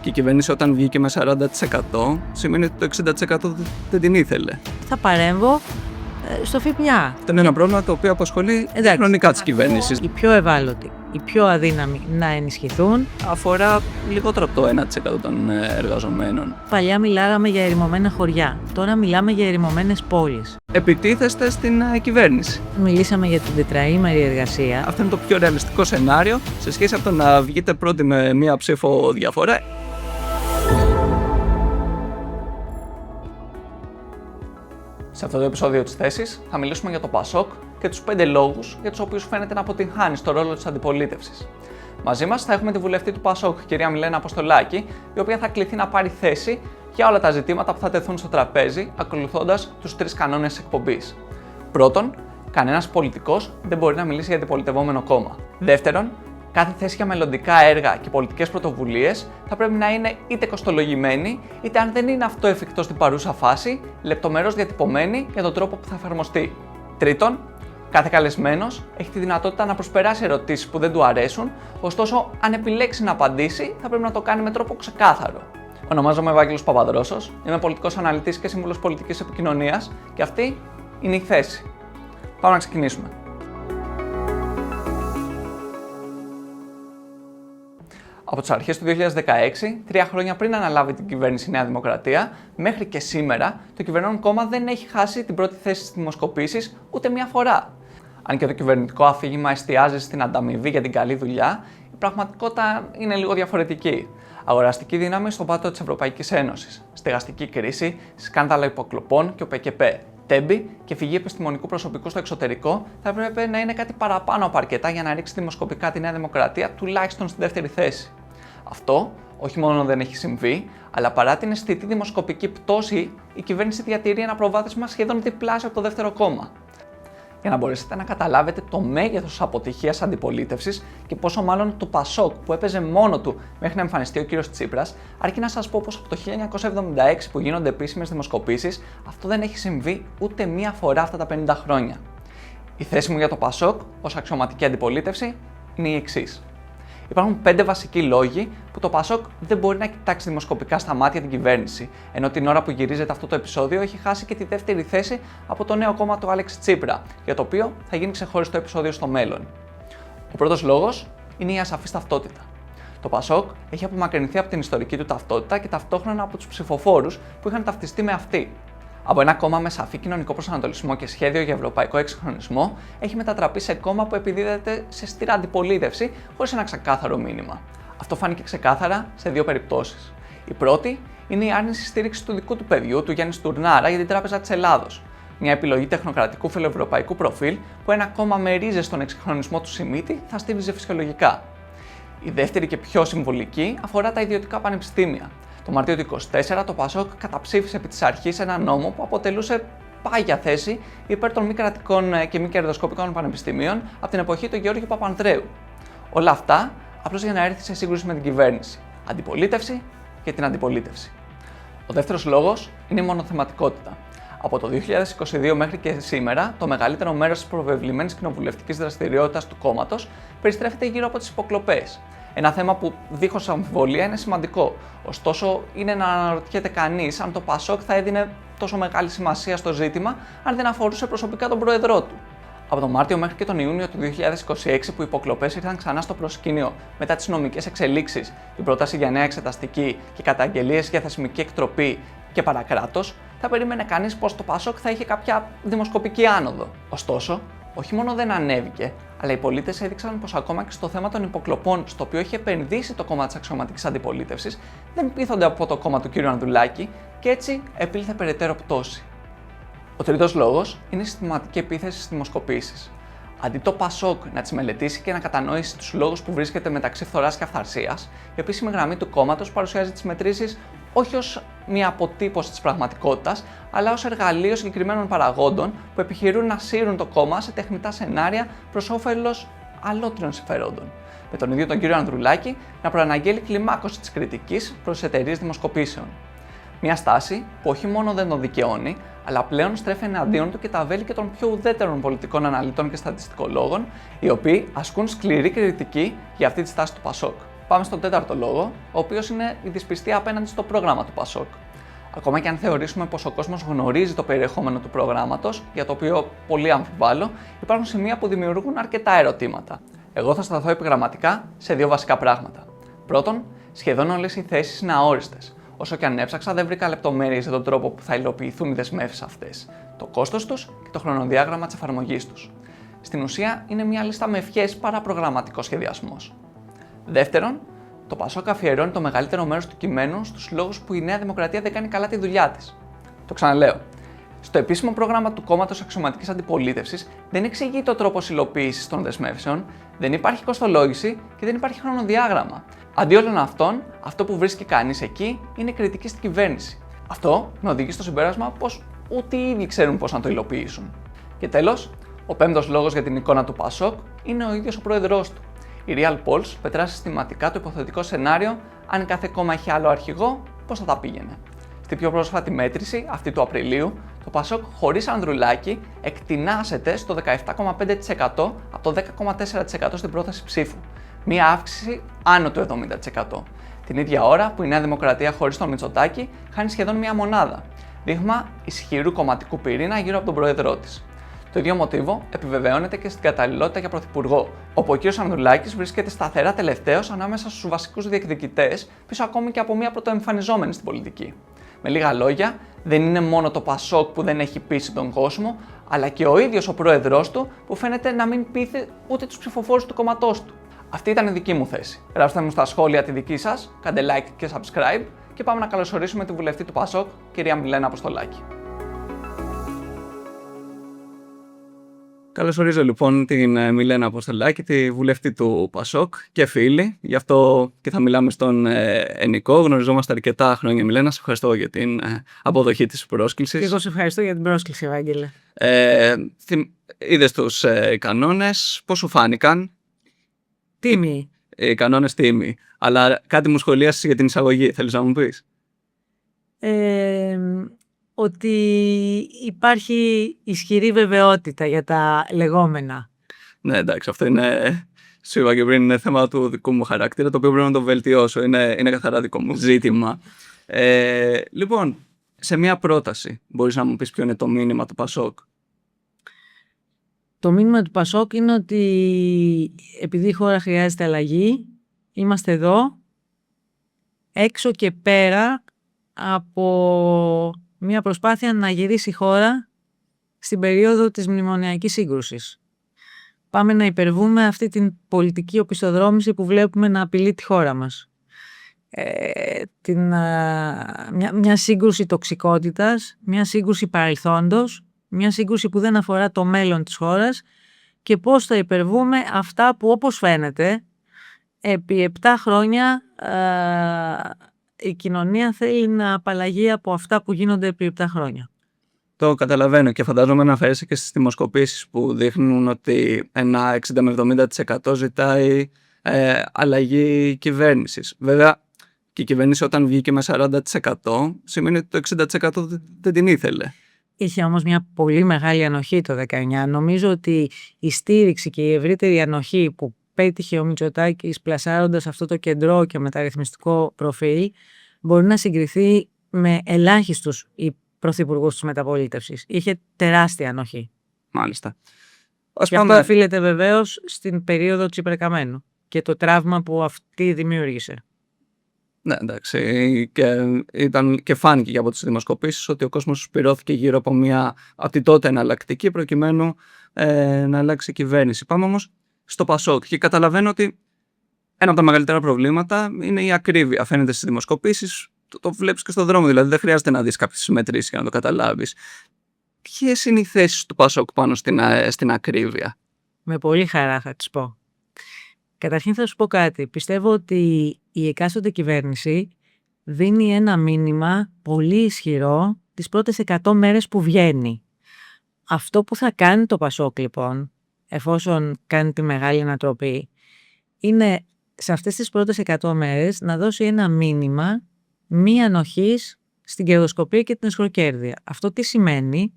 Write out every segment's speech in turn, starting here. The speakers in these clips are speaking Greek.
Και η κυβέρνηση όταν βγήκε με 40% σημαίνει ότι το 60% δεν την ήθελε. Θα παρέμβω στο ΦΠΑ. Αυτό είναι ένα πρόβλημα το οποίο απασχολεί χρονικά της κυβέρνησης. Οι πιο ευάλωτοι, οι πιο αδύναμοι να ενισχυθούν. Αφορά λιγότερο από το 1% των εργαζομένων. Παλιά μιλάγαμε για ερημωμένα χωριά, τώρα μιλάμε για ερημωμένες πόλεις. Επιτίθεστε στην κυβέρνηση. Μιλήσαμε για την τετραήμερη εργασία. Αυτό είναι το πιο ρεαλιστικό σενάριο σε σχέση από το να βγείτε πρώτοι με μία ψήφο διαφορά. Σε αυτό το επεισόδιο της θέσης θα μιλήσουμε για το ΠΑΣΟΚ και τους 5 λόγους για τους οποίους φαίνεται να αποτυγχάνει στο ρόλο της αντιπολίτευσης. Μαζί μας θα έχουμε τη βουλευτή του ΠΑΣΟΚ, κυρία Μιλένα Αποστολάκη, η οποία θα κληθεί να πάρει θέση για όλα τα ζητήματα που θα τεθούν στο τραπέζι, ακολουθώντας τους 3 κανόνες εκπομπής. Πρώτον, κανένας πολιτικός δεν μπορεί να μιλήσει για αντιπολιτευόμενο κόμμα. Δεύτερον, κάθε θέση για μελλοντικά έργα και πολιτικές πρωτοβουλίες θα πρέπει να είναι είτε κοστολογημένη, είτε αν δεν είναι αυτό εφικτό στην παρούσα φάση, λεπτομερώς διατυπωμένη για τον τρόπο που θα εφαρμοστεί. Τρίτον, κάθε καλεσμένος έχει τη δυνατότητα να προσπεράσει ερωτήσεις που δεν του αρέσουν, ωστόσο, αν επιλέξει να απαντήσει, θα πρέπει να το κάνει με τρόπο ξεκάθαρο. Ονομάζομαι Ευάγγελος Παπαδρόσος, είμαι πολιτικός αναλυτής και σύμβουλος πολιτικής επικοινωνίας και αυτή είναι η θέση. Πάμε να ξεκινήσουμε. Από τις αρχές του 2016, 3 χρόνια πριν αναλάβει την κυβέρνηση η Νέα Δημοκρατία, μέχρι και σήμερα το κυβερνών κόμμα δεν έχει χάσει την πρώτη θέση στις δημοσκοπήσεις ούτε μία φορά. Αν και το κυβερνητικό αφήγημα εστιάζει στην ανταμοιβή για την καλή δουλειά, η πραγματικότητα είναι λίγο διαφορετική. Αγοραστική δύναμη στον πάτο της Ευρωπαϊκής Ένωσης, στεγαστική κρίση, σκάνδαλα υποκλοπών και ο ΠΚΠ. Τέμπη και φυγή επιστημονικού προσωπικού στο εξωτερικό θα έπρεπε να είναι κάτι παραπάνω από αρκετά για να ρίξει δημοσκοπικά τη Νέα Δημοκρατία τουλάχιστον στη δεύτερη θέση. Αυτό όχι μόνο δεν έχει συμβεί, αλλά παρά την αισθητή δημοσκοπική πτώση, η κυβέρνηση διατηρεί ένα προβάδισμα σχεδόν διπλάσιο από το δεύτερο κόμμα. Για να μπορέσετε να καταλάβετε το μέγεθος της αποτυχίας αντιπολίτευσης και πόσο μάλλον του ΠΑΣΟΚ που έπαιζε μόνο του μέχρι να εμφανιστεί ο κύριος Τσίπρας, αρκεί να σας πω πως από το 1976 που γίνονται επίσημες δημοσκοπήσεις, αυτό δεν έχει συμβεί ούτε μία φορά αυτά τα 50 χρόνια. Η θέση μου για το ΠΑΣΟΚ ως αξιωματική αντιπολίτευση είναι η εξής. Υπάρχουν 5 βασικοί λόγοι που το ΠΑΣΟΚ δεν μπορεί να κοιτάξει δημοσκοπικά στα μάτια την κυβέρνηση, ενώ την ώρα που γυρίζεται αυτό το επεισόδιο έχει χάσει και τη δεύτερη θέση από το νέο κόμμα του Άλεξη Τσίπρα, για το οποίο θα γίνει ξεχωριστό επεισόδιο στο μέλλον. Ο πρώτος λόγος είναι η ασαφής ταυτότητα. Το ΠΑΣΟΚ έχει απομακρυνθεί από την ιστορική του ταυτότητα και ταυτόχρονα από τους ψηφοφόρους που είχαν ταυτιστεί με αυτή. Από ένα κόμμα με σαφή κοινωνικό προσανατολισμό και σχέδιο για ευρωπαϊκό εξυγχρονισμό, έχει μετατραπεί σε κόμμα που επιδίδεται σε στήρα αντιπολίτευση χωρίς ένα ξεκάθαρο μήνυμα. Αυτό φάνηκε ξεκάθαρα σε 2 περιπτώσεις. Η πρώτη είναι η άρνηση στήριξη του δικού του παιδιού, του Γιάννη Στουρνάρα, για την Τράπεζα της Ελλάδος. Μια επιλογή τεχνοκρατικού φιλοευρωπαϊκού προφίλ που ένα κόμμα με ρίζες στον εξυγχρονισμό του Σιμίτη θα στήριζε φυσιολογικά. Η δεύτερη και πιο συμβολική αφορά τα ιδιωτικά πανεπιστήμια. Το Μαρτίο του 2024 το ΠΑΣΟΚ καταψήφισε επί της αρχής ένα νόμο που αποτελούσε πάγια θέση υπέρ των μη κρατικών και μη κερδοσκοπικών πανεπιστημίων από την εποχή του Γεώργιου Παπανδρέου. Όλα αυτά απλώς για να έρθει σε σύγκρουση με την κυβέρνηση. Αντιπολίτευση και την αντιπολίτευση. Ο δεύτερος λόγος είναι η μονοθεματικότητα. Από το 2022 μέχρι και σήμερα, το μεγαλύτερο μέρος της προβεβλημένης κοινοβουλευτικής δραστηριότητας του κόμματος περιστρέφεται γύρω από τις υποκλοπές. Ένα θέμα που δίχως αμφιβολία είναι σημαντικό. Ωστόσο, είναι να αναρωτιέται κανείς αν το ΠΑΣΟΚ θα έδινε τόσο μεγάλη σημασία στο ζήτημα αν δεν αφορούσε προσωπικά τον πρόεδρό του. Από τον Μάρτιο μέχρι και τον Ιούνιο του 2026, που οι υποκλοπές ήρθαν ξανά στο προσκήνιο μετά τις νομικές εξελίξεις, την πρόταση για νέα εξεταστική και καταγγελίες για θεσμική εκτροπή και παρακράτος, θα περίμενε κανείς πως το ΠΑΣΟΚ θα είχε κάποια δημοσκοπική άνοδο. Ωστόσο, όχι μόνο δεν ανέβηκε, αλλά οι πολίτες έδειξαν πως ακόμα και στο θέμα των υποκλοπών, στο οποίο έχει επενδύσει το κόμμα της αξιωματικής αντιπολίτευσης, δεν πείθονται από το κόμμα του κ. Ανδρουλάκη και έτσι επήλθε περαιτέρω πτώση. Ο τρίτος λόγος είναι η συστηματική επίθεση στις δημοσκοπήσεις. Αντί το ΠΑΣΟΚ να τις μελετήσει και να κατανοήσει τους λόγους που βρίσκεται μεταξύ φθοράς και αυθαρσίας, η επίσημη γραμμή του κόμματος παρουσιάζει τις μετρήσεις όχι ως μια αποτύπωση της πραγματικότητας, αλλά ως εργαλείο συγκεκριμένων παραγόντων που επιχειρούν να σύρουν το κόμμα σε τεχνητά σενάρια προς όφελος αλλότριων συμφερόντων. Με τον ίδιο τον κύριο Ανδρουλάκη να προαναγγέλει κλιμάκωση της κριτικής προς τις εταιρείες δημοσκοπήσεων. Μια στάση που όχι μόνο δεν τον δικαιώνει, αλλά πλέον στρέφει εναντίον του και τα βέλη και των πιο ουδέτερων πολιτικών αναλυτών και στατιστικολόγων, οι οποίοι ασκούν σκληρή κριτική για αυτή τη στάση του ΠΑΣΟΚ. Πάμε στον τέταρτο λόγο, ο οποίος είναι η δυσπιστία απέναντι στο πρόγραμμα του Πασόκ. Ακόμα και αν θεωρήσουμε πως ο κόσμος γνωρίζει το περιεχόμενο του προγράμματος, για το οποίο πολύ αμφιβάλλω, υπάρχουν σημεία που δημιουργούν αρκετά ερωτήματα. Εγώ θα σταθώ επιγραμματικά σε δύο βασικά πράγματα. Πρώτον, σχεδόν όλες οι θέσεις είναι αόριστες. Όσο και αν έψαξα, δεν βρήκα λεπτομέρειες για τον τρόπο που θα υλοποιηθούν οι δεσμεύσεις αυτές, το κόστος τους και το χρονοδιάγραμμα της εφαρμογής τους. Στην ουσία, είναι μια λίστα με ευχές παρά προγραμματικό σχεδιασμός. Δεύτερον, το Πασόκ αφιερώνει το μεγαλύτερο μέρος του κειμένου στους λόγους που η Νέα Δημοκρατία δεν κάνει καλά τη δουλειά της. Το ξαναλέω. Στο επίσημο πρόγραμμα του κόμματος αξιωματικής αντιπολίτευσης δεν εξηγείται ο τρόπος υλοποίησης των δεσμεύσεων, δεν υπάρχει κοστολόγηση και δεν υπάρχει χρονοδιάγραμμα. Αντί όλων αυτών, αυτό που βρίσκει κανείς εκεί είναι κριτική στην κυβέρνηση. Αυτό με οδηγεί στο συμπέρασμα πως ούτε οι ίδιοι ξέρουν πώς να το υλοποιήσουν. Και τέλος, ο πέμπτος λόγος για την εικόνα του Πασόκ είναι ο ίδιος ο πρόεδρός του. Η Real Polls πετρά συστηματικά το υποθετικό σενάριο αν κάθε κόμμα είχε άλλο αρχηγό, πώς θα τα πήγαινε. Στη πιο πρόσφατη μέτρηση, αυτή του Απριλίου, το Πασόκ χωρίς Ανδρουλάκη εκτινάσεται στο 17,5% από το 10,4% στην πρόθεση ψήφου. Μία αύξηση άνω του 70%. Την ίδια ώρα που η Νέα Δημοκρατία χωρίς τον Μητσοτάκη χάνει σχεδόν μία μονάδα. Δείγμα ισχυρού κομματικού πυρήνα γύρω από τον πρόεδρό της. Το ίδιο μοτίβο επιβεβαιώνεται και στην καταλληλότητα για πρωθυπουργό, όπου ο κ. Ανδρουλάκης βρίσκεται σταθερά τελευταίος ανάμεσα στους βασικούς διεκδικητές, πίσω ακόμη και από μια πρωτοεμφανιζόμενη στην πολιτική. Με λίγα λόγια, δεν είναι μόνο το Πασόκ που δεν έχει πείσει τον κόσμο, αλλά και ο ίδιος ο πρόεδρός του που φαίνεται να μην πείθει ούτε τους ψηφοφόρους του κόμματός του. Αυτή ήταν η δική μου θέση. Γράψτε μου στα σχόλια τη δική σας, κάντε like και subscribe και πάμε να καλωσορίσουμε τη βουλευτή του Πασόκ, κυρία Μιλένα Αποστολάκη. Καλωσορίζω λοιπόν την Μιλένα Αποστολάκη, τη βουλευτή του Πασόκ και φίλη. Γι' αυτό και θα μιλάμε στον ενικό. Γνωριζόμαστε αρκετά χρόνια, Μιλένα. Σε ευχαριστώ για την αποδοχή της πρόσκλησης. Και εγώ σε ευχαριστώ για την πρόσκληση, Ευάγγελε. Είδες τους κανόνες, πώς σου φάνηκαν? Τίμοι. Οι κανόνες τίμοι. Αλλά κάτι μου σχολίασες για την εισαγωγή. Θέλεις να μου πεις? Ότι υπάρχει ισχυρή βεβαιότητα για τα λεγόμενα. Ναι, εντάξει, αυτό είναι, σου είπα και πριν, είναι θέμα του δικού μου χαρακτήρα, το οποίο πρέπει να το βελτιώσω. Είναι καθαρά δικό μου ζήτημα. Λοιπόν, σε μια πρόταση, μπορείς να μου πεις ποιο είναι το μήνυμα του Πασόκ? Το μήνυμα του Πασόκ είναι ότι επειδή η χώρα χρειάζεται αλλαγή, είμαστε εδώ, έξω και πέρα από μια προσπάθεια να γυρίσει η χώρα στην περίοδο της μνημονιακής σύγκρουσης. Πάμε να υπερβούμε αυτή την πολιτική οπισθοδρόμηση που βλέπουμε να απειλεί τη χώρα μας. Μια σύγκρουση τοξικότητας, μια σύγκρουση παρελθόντος, μια σύγκρουση που δεν αφορά το μέλλον της χώρας και πώς θα υπερβούμε αυτά που, όπως φαίνεται, επί 7 χρόνια η κοινωνία θέλει να απαλλαγεί από αυτά που γίνονται επί 7 χρόνια. Το καταλαβαίνω και φαντάζομαι να αναφέρεσαι και στις δημοσκοπήσεις που δείχνουν ότι ένα 60 με 70% ζητάει αλλαγή κυβέρνησης. Βέβαια, και η κυβέρνηση όταν βγήκε με 40% σημαίνει ότι το 60% δεν την ήθελε. Είχε όμως μια πολύ μεγάλη ανοχή το 19. Νομίζω ότι η στήριξη και η ευρύτερη ανοχή που πέτυχε ο Μητσοτάκης πλασάροντας αυτό το κεντρό και μεταρρυθμιστικό προφίλ μπορεί να συγκριθεί με ελάχιστους πρωθυπουργούς της μεταπολίτευσης. Είχε τεράστια ανοχή. Μάλιστα. Και αυτό οφείλεται βεβαίως στην περίοδο Τσίπρα-Καμένου και το τραύμα που αυτή δημιούργησε. Ναι, εντάξει. Και φάνηκε και από τις δημοσκοπήσεις ότι ο κόσμος σπυρώθηκε γύρω από τη τότε εναλλακτική προκειμένου να αλλάξει η κυβέρνηση. Πάμε όμως στο Πασόκ και καταλαβαίνω ότι ένα από τα μεγαλύτερα προβλήματα είναι η ακρίβεια. Φαίνεται στις δημοσκοπήσεις, το βλέπεις και στον δρόμο, δηλαδή δεν χρειάζεται να δεις κάποιες μετρήσεις για να το καταλάβεις. Ποιες είναι οι θέσεις του Πασόκ πάνω στην ακρίβεια? Με πολύ χαρά θα τις πω. Καταρχήν θα σου πω κάτι. Πιστεύω ότι η εκάστοτε κυβέρνηση δίνει ένα μήνυμα πολύ ισχυρό τις πρώτες 100 μέρες που βγαίνει. Αυτό που θα κάνει το Πασόκ λοιπόν, εφόσον κάνει τη μεγάλη ανατροπή, είναι σε αυτές τις πρώτες 100 μέρες να δώσει ένα μήνυμα μη ανοχής στην κερδοσκοπία και την εσχροκέρδεια. Αυτό τι σημαίνει?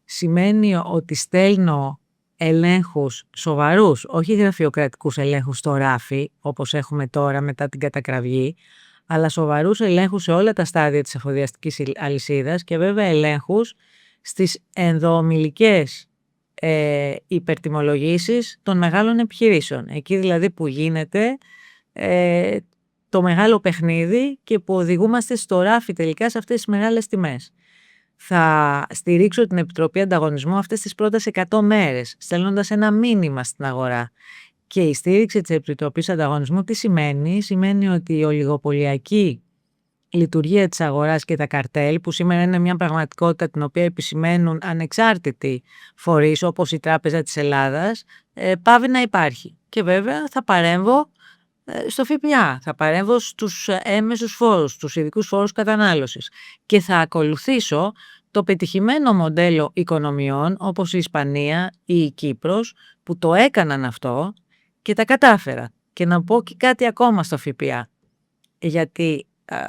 Σημαίνει ότι στέλνω ελέγχους σοβαρούς, όχι γραφειοκρατικούς ελέγχους στο ράφι, όπως έχουμε τώρα μετά την κατακραυγή, αλλά σοβαρούς ελέγχους σε όλα τα στάδια της εφοδιαστικής αλυσίδας και βέβαια ελέγχους στις ενδοομιλικές υπερτιμολογήσεις των μεγάλων επιχειρήσεων. Εκεί δηλαδή που γίνεται το μεγάλο παιχνίδι και που οδηγούμαστε στο ράφι τελικά σε αυτές τις μεγάλες τιμές. Θα στηρίξω την Επιτροπή Ανταγωνισμού αυτές τις πρώτες 100 μέρες, στέλνοντας ένα μήνυμα στην αγορά. Και η στήριξη της Επιτροπής Ανταγωνισμού τι σημαίνει? Σημαίνει ότι η ολιγοπωλιακή λειτουργία της αγοράς και τα καρτέλ, που σήμερα είναι μια πραγματικότητα την οποία επισημαίνουν ανεξάρτητοι φορείς όπως η Τράπεζα της Ελλάδας, πάβει να υπάρχει. Και βέβαια θα παρέμβω στο ΦΠΑ, θα παρέμβω στους έμμεσους φόρους, στους ειδικούς φόρους κατανάλωσης και θα ακολουθήσω το πετυχημένο μοντέλο οικονομιών όπως η Ισπανία ή η Κύπρος που το έκαναν αυτό και τα κατάφερα. Και να πω και κάτι ακόμα στο ΦΠΑ, γιατί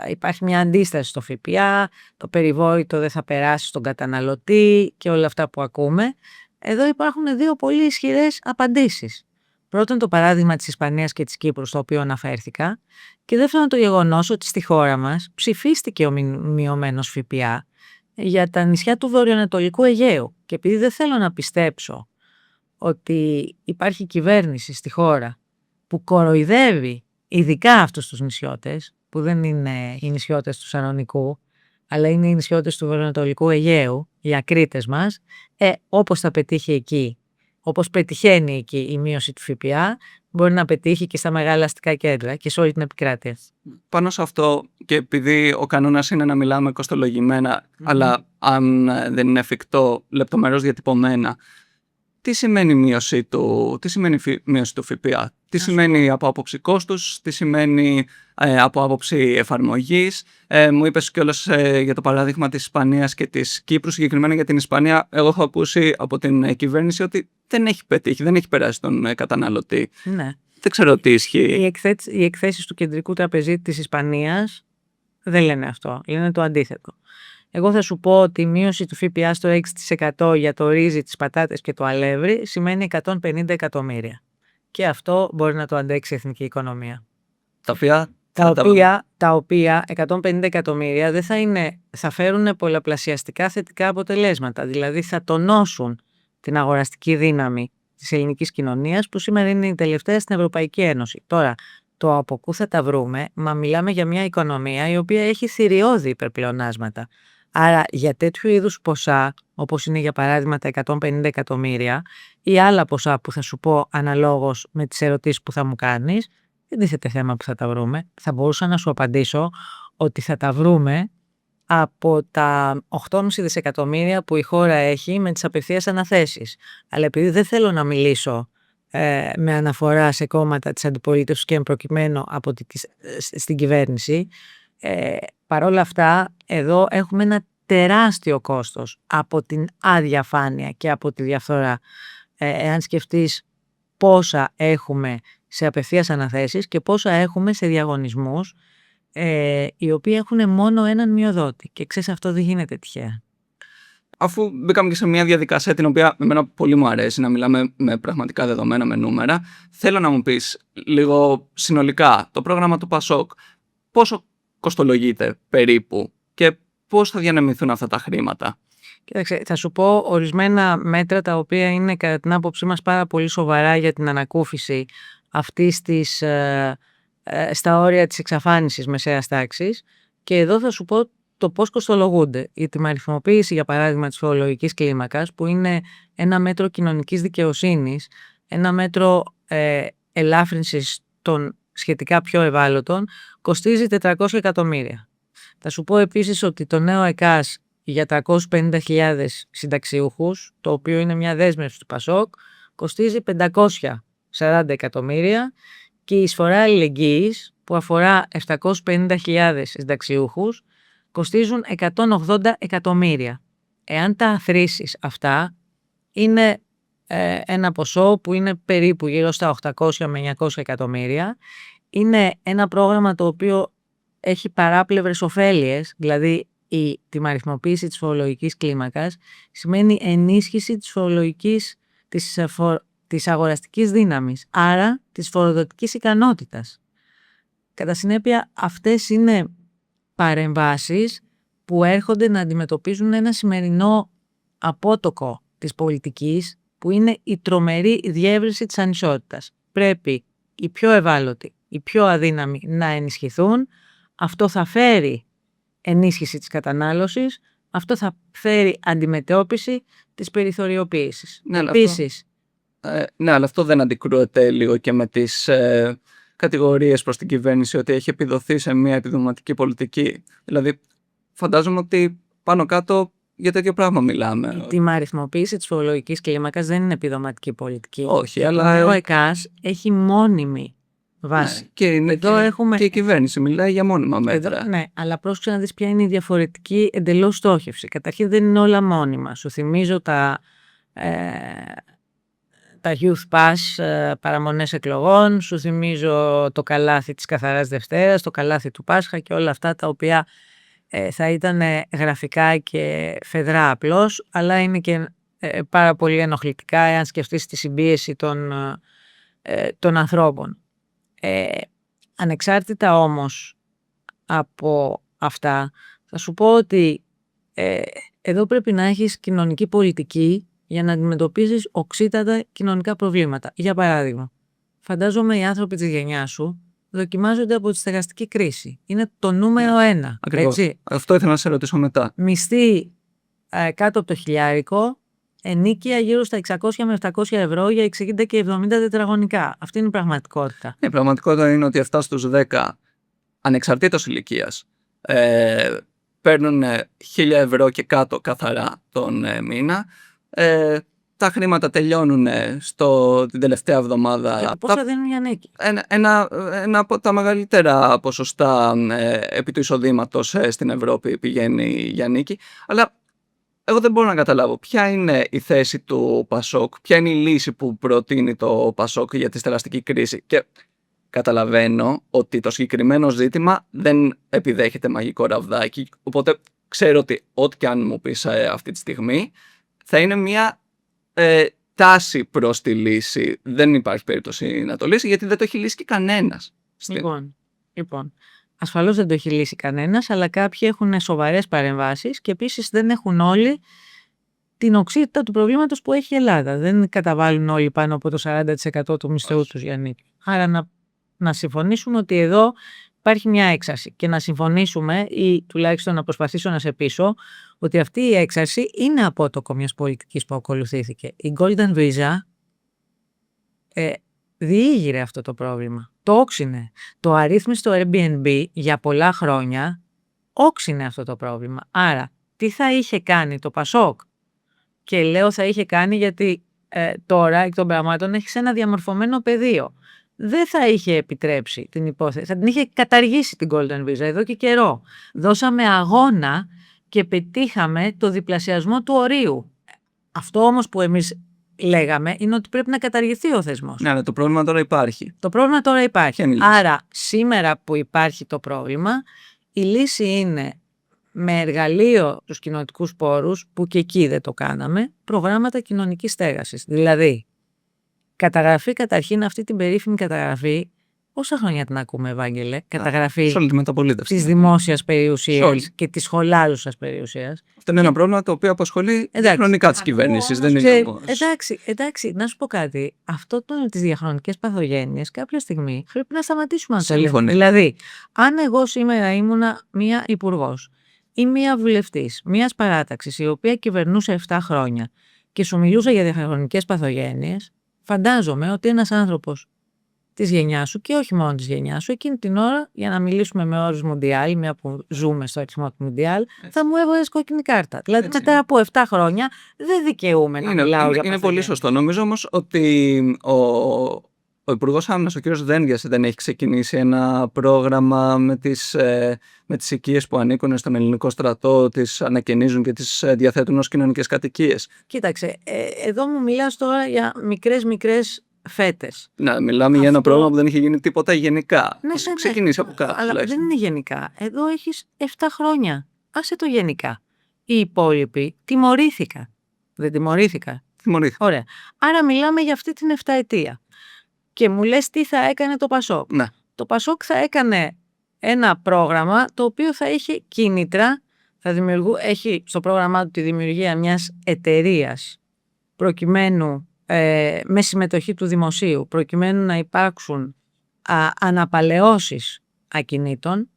υπάρχει μια αντίσταση στο ΦΠΑ, το περιβόητο δεν θα περάσει στον καταναλωτή και όλα αυτά που ακούμε. Εδώ υπάρχουν δύο πολύ ισχυρές απαντήσεις. Πρώτον, το παράδειγμα της Ισπανίας και της Κύπρου, στο οποίο αναφέρθηκα, και δεύτερον, το γεγονός ότι στη χώρα μας ψηφίστηκε ο μειωμένος ΦΠΑ για τα νησιά του βορειοανατολικού Αιγαίου. Και επειδή δεν θέλω να πιστέψω ότι υπάρχει κυβέρνηση στη χώρα που κοροϊδεύει ειδικά αυτούς τους νησιώτες, που δεν είναι οι νησιώτες του Σαλονικού, αλλά είναι οι νησιώτες του βορειοανατολικού Αιγαίου, οι ακρίτες μας, όπως θα πετύχει εκεί, όπως πετυχαίνει εκεί η μείωση του ΦΠΑ, μπορεί να πετύχει και στα μεγάλα αστικά κέντρα και σε όλη την επικράτεια. Πάνω σε αυτό, και επειδή ο κανόνας είναι να μιλάμε κοστολογημένα, αλλά αν δεν είναι εφικτό λεπτομερώς διατυπωμένα, τι σημαίνει μείωση του ΦΠΑ, τι σημαίνει από άποψη κόστους, τι σημαίνει από άποψη εφαρμογής. Μου είπες κιόλας για το παράδειγμα της Ισπανίας και της Κύπρου, συγκεκριμένα για την Ισπανία. Εγώ έχω ακούσει από την κυβέρνηση ότι δεν έχει πετύχει, δεν έχει περάσει τον καταναλωτή. Ναι. Δεν ξέρω τι ισχύει. Οι εκθέσεις του Κεντρικού Τραπεζίτη της Ισπανίας δεν λένε αυτό, λένε το αντίθετο. Εγώ θα σου πω ότι η μείωση του ΦΠΑ στο 6% για το ρύζι, τις πατάτες και το αλεύρι σημαίνει 150 εκατομμύρια. Και αυτό μπορεί να το αντέξει η εθνική οικονομία. Τα οποία 150 εκατομμύρια δεν θα φέρουν πολλαπλασιαστικά θετικά αποτελέσματα. Δηλαδή θα τονώσουν την αγοραστική δύναμη της ελληνικής κοινωνίας που σήμερα είναι η τελευταία στην Ευρωπαϊκή Ένωση. Τώρα, το από πού θα τα βρούμε, μα μιλάμε για μια οικονομία η οποία έχει θηριώδη υπερπλεονάσματα. Άρα για τέτοιου είδους ποσά, όπως είναι για παράδειγμα τα 150 εκατομμύρια ή άλλα ποσά που θα σου πω αναλόγως με τις ερωτήσεις που θα μου κάνεις, δεν τίθεται θέμα που θα τα βρούμε. Θα μπορούσα να σου απαντήσω ότι θα τα βρούμε από τα 8,5 δισεκατομμύρια που η χώρα έχει με τις απευθείας αναθέσεις. Αλλά επειδή δεν θέλω να μιλήσω με αναφορά σε κόμματα της αντιπολίτευσης και προκειμένου στην κυβέρνηση, παρόλα αυτά εδώ έχουμε ένα τεράστιο κόστος από την αδιαφάνεια και από τη διαφθορά. Εάν σκεφτείς πόσα έχουμε σε απευθείας αναθέσεις και πόσα έχουμε σε διαγωνισμούς οι οποίοι έχουν μόνο έναν μειοδότη. Και ξέρεις, αυτό δεν γίνεται τυχαία. Αφού μπήκαμε και σε μια διαδικασία την οποία εμένα πολύ μου αρέσει να μιλάμε με πραγματικά δεδομένα, με νούμερα, θέλω να μου πεις λίγο συνολικά το πρόγραμμα του ΠΑΣΟΚ πόσο κοστολογείται περίπου και πώς θα διανεμηθούν αυτά τα χρήματα. Κοίταξε, θα σου πω ορισμένα μέτρα τα οποία είναι κατά την άποψή μας πάρα πολύ σοβαρά για την ανακούφιση αυτής της στα όρια της εξαφάνισης μεσαίας τάξης, και εδώ θα σου πω το πώς κοστολογούνται. Η τιμαριθμοποίηση, για παράδειγμα, της φορολογικής κλίμακας, που είναι ένα μέτρο κοινωνικής δικαιοσύνης, ένα μέτρο ελάφρυνσης των σχετικά πιο ευάλωτων, κοστίζει 400 εκατομμύρια. Θα σου πω επίσης ότι το νέο ΕΚΑΣ για 350.000 συνταξιούχους, το οποίο είναι μια δέσμευση του ΠΑΣΟΚ, κοστίζει 540 εκατομμύρια, και η εισφορά αλληλεγγύης που αφορά 750.000 συνταξιούχους κοστίζουν 180 εκατομμύρια. Εάν τα αθροίσεις αυτά, είναι ένα ποσό που είναι περίπου γύρω στα 800 με 900 εκατομμύρια. Είναι ένα πρόγραμμα το οποίο έχει παράπλευρες ωφέλειες, δηλαδή η τιμαριθμοποίηση της φορολογικής κλίμακας σημαίνει ενίσχυση της φορολογικής της αγοραστικής δύναμης, άρα της φοροδοτικής ικανότητας. Κατά συνέπεια, αυτές είναι παρεμβάσεις που έρχονται να αντιμετωπίζουν ένα σημερινό απότοκο της πολιτικής, που είναι η τρομερή διεύρυνση της ανισότητας. Πρέπει οι πιο ευάλωτοι, οι πιο αδύναμοι να ενισχυθούν. Αυτό θα φέρει ενίσχυση της κατανάλωσης, αυτό θα φέρει αντιμετώπιση της περιθωριοποίησης. Επίσης, ναι, αλλά αυτό δεν αντικρούεται λίγο και με τις κατηγορίες προς την κυβέρνηση ότι έχει επιδοθεί σε μια επιδοματική πολιτική? Δηλαδή, φαντάζομαι ότι πάνω κάτω για τέτοιο πράγμα μιλάμε. Η τιμαριθμοποίηση της φορολογικής κλίμακας δεν είναι επιδοματική πολιτική. Όχι, αλλά ο ΕΚΑΣ έχει μόνιμη βάση. Ναι, και η κυβέρνηση μιλάει για μόνιμα μέτρα. Ναι, αλλά πρόσεξε να δεις ποια είναι η διαφορετική εντελώς στόχευση. Καταρχήν δεν είναι όλα μόνιμα. Σου θυμίζω τα Youth Pass, παραμονές εκλογών, σου θυμίζω το καλάθι της Καθαράς Δευτέρας, το καλάθι του Πάσχα και όλα αυτά τα οποία θα ήταν γραφικά και φεδρά απλώς, αλλά είναι και πάρα πολύ ενοχλητικά εάν σκεφτείς τη συμπίεση των ανθρώπων. Ανεξάρτητα όμως από αυτά, θα σου πω ότι εδώ πρέπει να έχεις κοινωνική πολιτική για να αντιμετωπίσεις οξύτατα κοινωνικά προβλήματα. Για παράδειγμα, φαντάζομαι οι άνθρωποι της γενιάς σου δοκιμάζονται από τη στεγαστική κρίση. Είναι το νούμερο 1. Ακριβώς. Έτσι. Αυτό ήθελα να σε ρωτήσω μετά. Μισθή κάτω από το χιλιάρικο, ενίκεια γύρω στα 600 με 700 ευρώ για 60 και 70 τετραγωνικά. Αυτή είναι η πραγματικότητα. Η πραγματικότητα είναι ότι 7 στους 10 ανεξαρτήτως ηλικίας παίρνουν 1.000 ευρώ και κάτω καθαρά τον μήνα. Τα χρήματα τελειώνουν την τελευταία εβδομάδα. Πόσα δίνουν για νίκη? Ένα από τα μεγαλύτερα ποσοστά επί του εισοδήματος στην Ευρώπη πηγαίνει για νίκη. Αλλά εγώ δεν μπορώ να καταλάβω ποια είναι η θέση του Πασόκ, ποια είναι η λύση που προτείνει το Πασόκ για τη στεγαστική κρίση. Και καταλαβαίνω ότι το συγκεκριμένο ζήτημα δεν επιδέχεται μαγικό ραβδάκι, οπότε ξέρω ότι ό,τι και αν μου πεις αυτή τη στιγμή θα είναι μια τάση προς τη λύση. Δεν υπάρχει περίπτωση να το λύσει, γιατί δεν το έχει λύσει και κανένας. Λοιπόν, ασφαλώς δεν το έχει λύσει κανένας, αλλά κάποιοι έχουν σοβαρές παρεμβάσεις και επίσης δεν έχουν όλοι την οξύτητα του προβλήματος που έχει η Ελλάδα. Δεν καταβάλουν όλοι πάνω από το 40% του μισθού τους για νίκη. Άρα να συμφωνήσουμε ότι εδώ υπάρχει μια έξαρση και να συμφωνήσουμε, ή τουλάχιστον να προσπαθήσω να σε πείσω, ότι αυτή η έξαρση είναι απότοκο μιας πολιτικής που ακολουθήθηκε. Η Golden Visa διήγηρε αυτό το πρόβλημα. Το όξινε. Το αρρύθμιστο Airbnb για πολλά χρόνια όξινε αυτό το πρόβλημα. Άρα, τι θα είχε κάνει το Πασόκ? Και λέω θα είχε κάνει γιατί τώρα εκ των πραγμάτων έχει ένα διαμορφωμένο πεδίο. Δεν θα είχε επιτρέψει την υπόθεση, θα την είχε καταργήσει την Golden Visa εδώ και καιρό. Δώσαμε αγώνα και πετύχαμε το διπλασιασμό του ορίου. Αυτό όμως που εμείς λέγαμε είναι ότι πρέπει να καταργηθεί ο θεσμός. Ναι, αλλά το πρόβλημα τώρα υπάρχει. Το πρόβλημα τώρα υπάρχει. Άρα, σήμερα που υπάρχει το πρόβλημα, η λύση είναι με εργαλείο τους κοινωνικούς πόρους, που και εκεί δεν το κάναμε, προγράμματα κοινωνικής στέγασης. Δηλαδή, καταγραφή καταρχήν, αυτή την περίφημη καταγραφή, πόσα χρόνια την ακούμε, Ευάγγελε, καταγραφή της δημόσιας περιουσίας και της σχολάζουσας περιουσίας. Αυτό είναι ένα πρόβλημα το οποίο απασχολεί διαχρονικά της κυβέρνησης. Εντάξει, να σου πω κάτι. Αυτό τις διαχρονικές παθογένειες κάποια στιγμή πρέπει να σταματήσουμε να το λέμε. Δηλαδή, αν εγώ σήμερα ήμουνα μία υπουργός ή μία βουλευτής μιας παράταξης η οποία κυβερνούσε 7 χρόνια και σου μιλούσε για διαχρονικές παθογένειες, φαντάζομαι ότι ένας άνθρωπος της γενιάς σου και όχι μόνο της γενιάς σου, εκείνη την ώρα, για να μιλήσουμε με όρους Μουντιάλ, μια που ζούμε στο αριθμό του Μουντιάλ, θα μου έβγαλες κόκκινη κάρτα. Δηλαδή, μετά από 7 χρόνια δεν δικαιούμαι να μιλάω για Είναι πολύ σωστό. Νομίζω όμως ότι ο Υπουργός Άμυνας, ο κ. Δένδιας, δεν έχει ξεκινήσει ένα πρόγραμμα με τις οικίες που ανήκουν στον ελληνικό στρατό, τις ανακαινίζουν και τις διαθέτουν ως κοινωνικές κατοικίες. Κοίταξε, εδώ μου μιλάς τώρα για μικρές φέτες. Να, μιλάμε για ένα πρόγραμμα που δεν είχε γίνει τίποτα γενικά. Ναι, ξεκινήσει από κάτω. Αλλά δεν είναι γενικά. Εδώ έχεις 7 χρόνια. Άσε το γενικά. Οι υπόλοιποι τιμωρήθηκαν. Δεν τιμωρήθηκαν. Τιμωρήθηκε. Ωραία. Άρα μιλάμε για αυτή την 7ετία. Και μου λες τι θα έκανε το Πασόκ. Ναι. Το Πασόκ θα έκανε ένα πρόγραμμα το οποίο θα είχε κίνητρα, έχει στο πρόγραμμά του τη δημιουργία μιας εταιρείας προκειμένου, με συμμετοχή του δημοσίου, προκειμένου να υπάρξουν αναπαλαιώσεις ακινήτων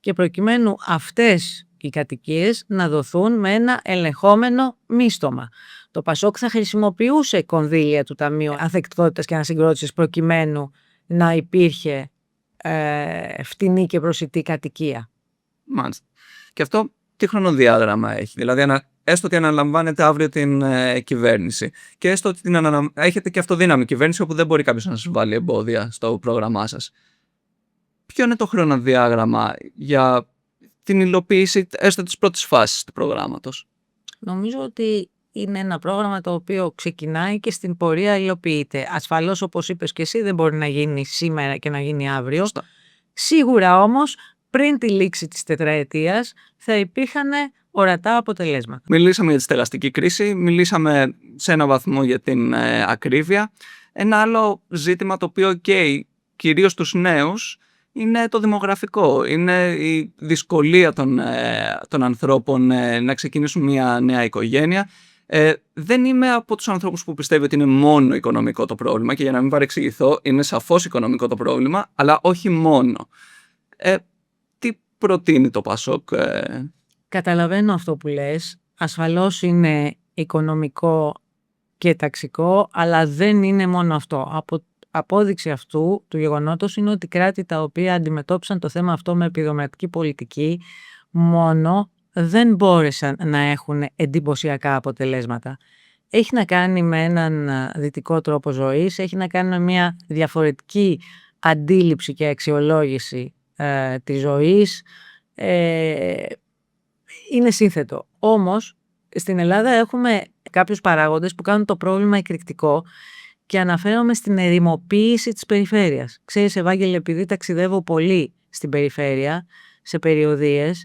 και προκειμένου αυτές οι κατοικίες να δοθούν με ένα ελεγχόμενο μίστομα. Το Πασόκ θα χρησιμοποιούσε κονδύλια του Ταμείου Ανθεκτικότητας και Ανασυγκρότησης προκειμένου να υπήρχε φτηνή και προσιτή κατοικία. Μάλιστα. Και αυτό τι χρονοδιάγραμμα έχει? Δηλαδή, έστω ότι αναλαμβάνετε αύριο την κυβέρνηση και έστω ότι έχετε και αυτοδύναμη κυβέρνηση όπου δεν μπορεί κάποιος να σας βάλει εμπόδια στο πρόγραμμά σας. Ποιο είναι το χρονοδιάγραμμα για την υλοποίηση έστω της πρώτης φάσης του προγράμματος? Νομίζω ότι είναι ένα πρόγραμμα το οποίο ξεκινάει και στην πορεία υλοποιείται. Ασφαλώς, όπως είπες και εσύ, δεν μπορεί να γίνει σήμερα και να γίνει αύριο. Σίγουρα όμως, πριν τη λήξη της τετραετίας θα υπήρχαν ορατά αποτελέσματα. Μιλήσαμε για τη στεγαστική κρίση, μιλήσαμε σε έναν βαθμό για την ακρίβεια. Ένα άλλο ζήτημα το οποίο καίει κυρίως τους νέους είναι το δημογραφικό. Είναι η δυσκολία των ανθρώπων να ξεκινήσουν μια νέα οικογένεια. Δεν είμαι από τους ανθρώπους που πιστεύει ότι είναι μόνο οικονομικό το πρόβλημα και για να μην παρεξηγηθώ, είναι σαφώς οικονομικό το πρόβλημα, αλλά όχι μόνο. Τι προτείνει το Πασόκ? Καταλαβαίνω αυτό που λες. Ασφαλώς είναι οικονομικό και ταξικό, αλλά δεν είναι μόνο αυτό. Απόδειξη αυτού του γεγονότος είναι ότι κράτη τα οποία αντιμετώπισαν το θέμα αυτό με επιδοματική πολιτική μόνο δεν μπόρεσαν να έχουν εντυπωσιακά αποτελέσματα. Έχει να κάνει με έναν δυτικό τρόπο ζωής, έχει να κάνει με μια διαφορετική αντίληψη και αξιολόγηση της ζωής. Είναι σύνθετο. Όμως, στην Ελλάδα έχουμε κάποιους παράγοντες που κάνουν το πρόβλημα εκρηκτικό και αναφέρομαι στην ερημοποίηση της περιφέρειας. Ξέρεις, Ευάγγελε, επειδή ταξιδεύω πολύ στην περιφέρεια, σε περιοδίες,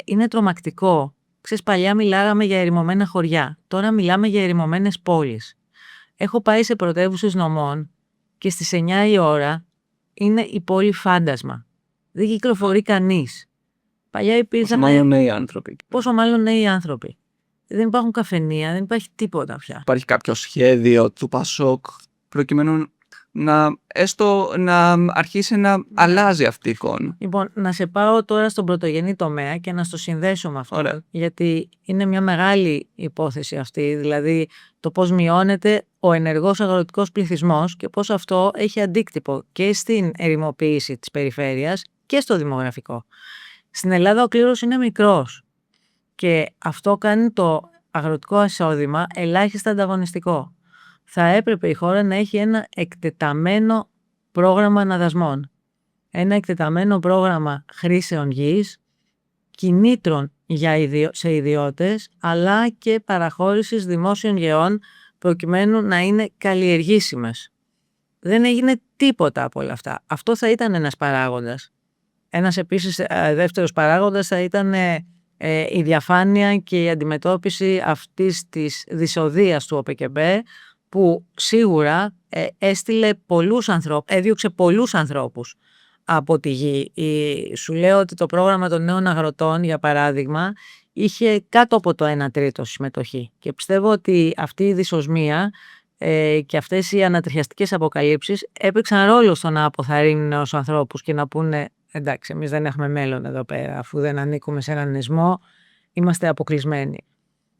είναι τρομακτικό. Ξέρεις, παλιά μιλάγαμε για ερημωμένα χωριά, τώρα μιλάμε για ερημωμένες πόλεις. Έχω πάει σε πρωτεύουσες νομών και στις 9 η ώρα είναι η πόλη φάντασμα. Δεν κυκλοφορεί κανείς. Παλιά υπήρχαν. Πόσο μάλλον νέοι άνθρωποι. Πόσο μάλλον νέοι άνθρωποι. Δεν υπάρχουν καφενεία, δεν υπάρχει τίποτα πια. Υπάρχει κάποιο σχέδιο του Πασόκ προκειμένου να αρχίσει να αλλάζει αυτή η εικόνα? Λοιπόν, να σε πάω τώρα στον πρωτογενή τομέα και να στο συνδέσω με αυτό. Ωραία. Γιατί είναι μια μεγάλη υπόθεση αυτή, δηλαδή το πώς μειώνεται ο ενεργός αγροτικός πληθυσμός και πώς αυτό έχει αντίκτυπο και στην ερημοποίηση της περιφέρειας και στο δημογραφικό. Στην Ελλάδα ο κλήρος είναι μικρός και αυτό κάνει το αγροτικό εισόδημα ελάχιστα ανταγωνιστικό. Θα έπρεπε η χώρα να έχει ένα εκτεταμένο πρόγραμμα αναδασμών, ένα εκτεταμένο πρόγραμμα χρήσεων γης, κινήτρων σε ιδιώτες, αλλά και παραχώρησης δημόσιων γεών προκειμένου να είναι καλλιεργήσιμες. Δεν έγινε τίποτα από όλα αυτά. Αυτό θα ήταν ένας παράγοντας. Ένας επίσης δεύτερος παράγοντας θα ήταν η διαφάνεια και η αντιμετώπιση αυτής της δυσοδείας του ΟΠΕΚΕΜΠΕ, που σίγουρα έδιωξε πολλούς ανθρώπους από τη γη. Σου λέω ότι το πρόγραμμα των νέων αγροτών, για παράδειγμα, είχε κάτω από το 1/3 συμμετοχή και πιστεύω ότι αυτή η δυσοσμία και αυτές οι ανατριχιαστικές αποκαλύψεις έπαιξαν ρόλο στο να αποθαρρύνουν νέους ανθρώπους και να πούνε εντάξει, εμείς δεν έχουμε μέλλον εδώ πέρα, αφού δεν ανήκουμε σε έναν εσμό, είμαστε αποκλεισμένοι.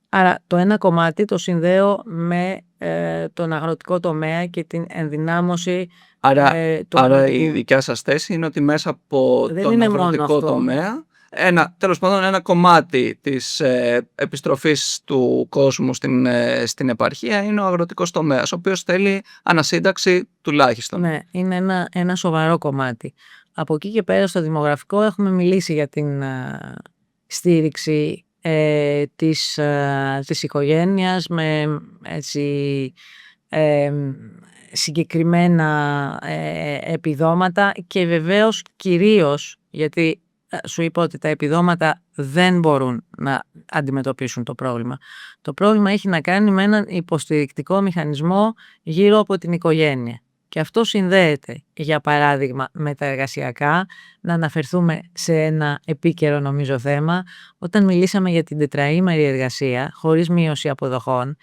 Άρα το ένα κομμάτι το συνδέω με τον αγροτικό τομέα και την ενδυνάμωση του Άρα η δικιά σας θέση είναι ότι μέσα από τον αγροτικό τομέα, τέλος πάντων ένα κομμάτι της επιστροφής του κόσμου στην επαρχία είναι ο αγροτικός τομέας, ο οποίος θέλει ανασύνταξη τουλάχιστον. Ναι, είναι ένα σοβαρό κομμάτι. Από εκεί και πέρα στο δημογραφικό έχουμε μιλήσει για την στήριξη της οικογένειας με συγκεκριμένα επιδόματα και βεβαίως κυρίως, γιατί σου είπα ότι τα επιδόματα δεν μπορούν να αντιμετωπίσουν το πρόβλημα. Το πρόβλημα έχει να κάνει με έναν υποστηρικτικό μηχανισμό γύρω από την οικογένεια. Και αυτό συνδέεται, για παράδειγμα, με τα εργασιακά. Να αναφερθούμε σε ένα επίκαιρο νομίζω θέμα. Όταν μιλήσαμε για την τετραήμερη εργασία, χωρίς μείωση αποδοχών,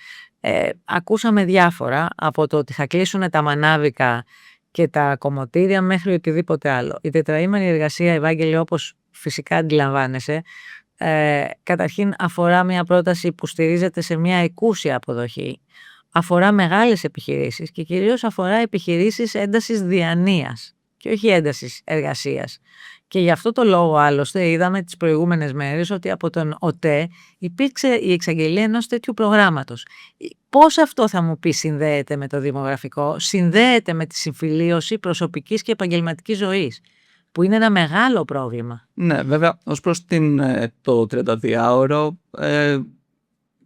ακούσαμε διάφορα, από το ότι θα κλείσουν τα μανάβικα και τα κομμωτήρια μέχρι οτιδήποτε άλλο. Η τετραήμερη εργασία, Ευάγγελη, όπως φυσικά αντιλαμβάνεσαι, καταρχήν αφορά μια πρόταση που στηρίζεται σε μια εκούσια αποδοχή. Αφορά μεγάλες επιχειρήσεις και κυρίως αφορά επιχειρήσεις έντασης διανοίας και όχι έντασης εργασίας. Και γι' αυτό το λόγο άλλωστε είδαμε τις προηγούμενες μέρες ότι από τον ΟΤΕ υπήρξε η εξαγγελία ενός τέτοιου προγράμματος. Πώς αυτό, θα μου πει, συνδέεται με το δημογραφικό? Συνδέεται με τη συμφιλίωση προσωπικής και επαγγελματικής ζωής, που είναι ένα μεγάλο πρόβλημα. Ναι, βέβαια, ως προς το 32ωρο